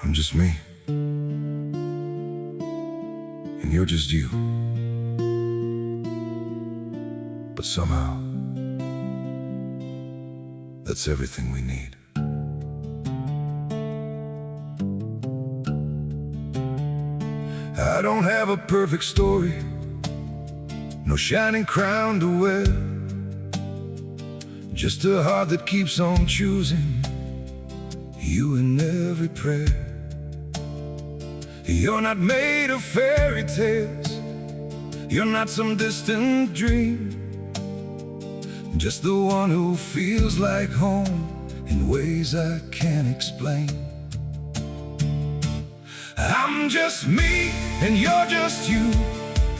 I'm just me, and you're just you. But somehow, that's everything we need. I don't have a perfect story, no shining crown to wear, just a heart that keeps on choosing you in every prayer. You're not made of fairy tales, you're not some distant dream, just the one who feels like home in ways I can't explain. I'm just me and you're just you,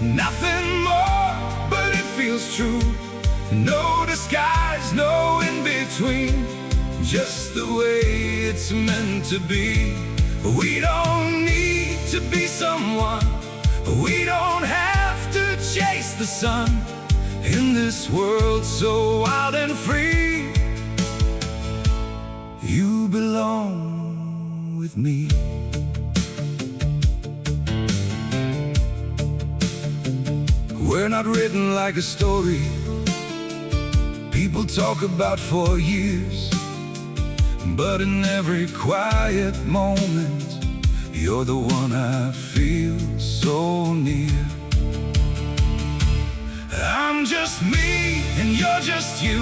nothing more, but it feels true. No disguise, no in between, just the way it's meant to be. We don't need to be someone, we don't have to chase the sun. In this world so wild and free, you belong with me. We're not written like a story people talk about for years, but in every quiet moment, you're the one I feel so near. I'm just me and you're just you,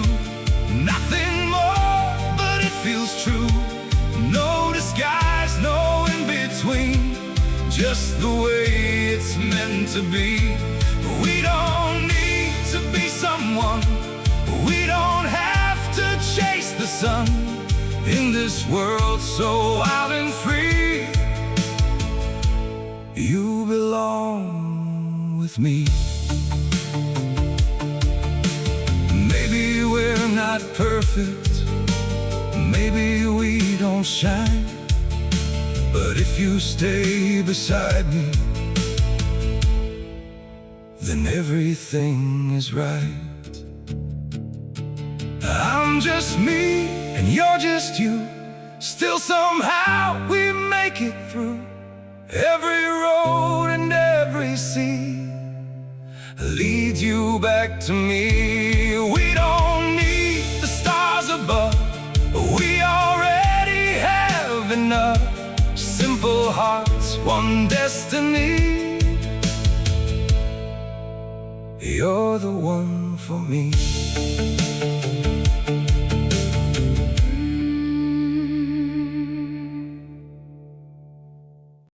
nothing more, but it feels true. No disguise, no in between, just the way it's meant to be. We don't need to be someone, we don't have to chase the sun. In this world so wild and free, you belong with me. Maybe we're not perfect, maybe we don't shine, but if you stay beside me, then everything is right. I'm just me and you're just you, still somehow we make it through. Every road and every sea leads you back to me. We don't need the stars above, we already have enough. Simple hearts, one destiny, you're the one for me.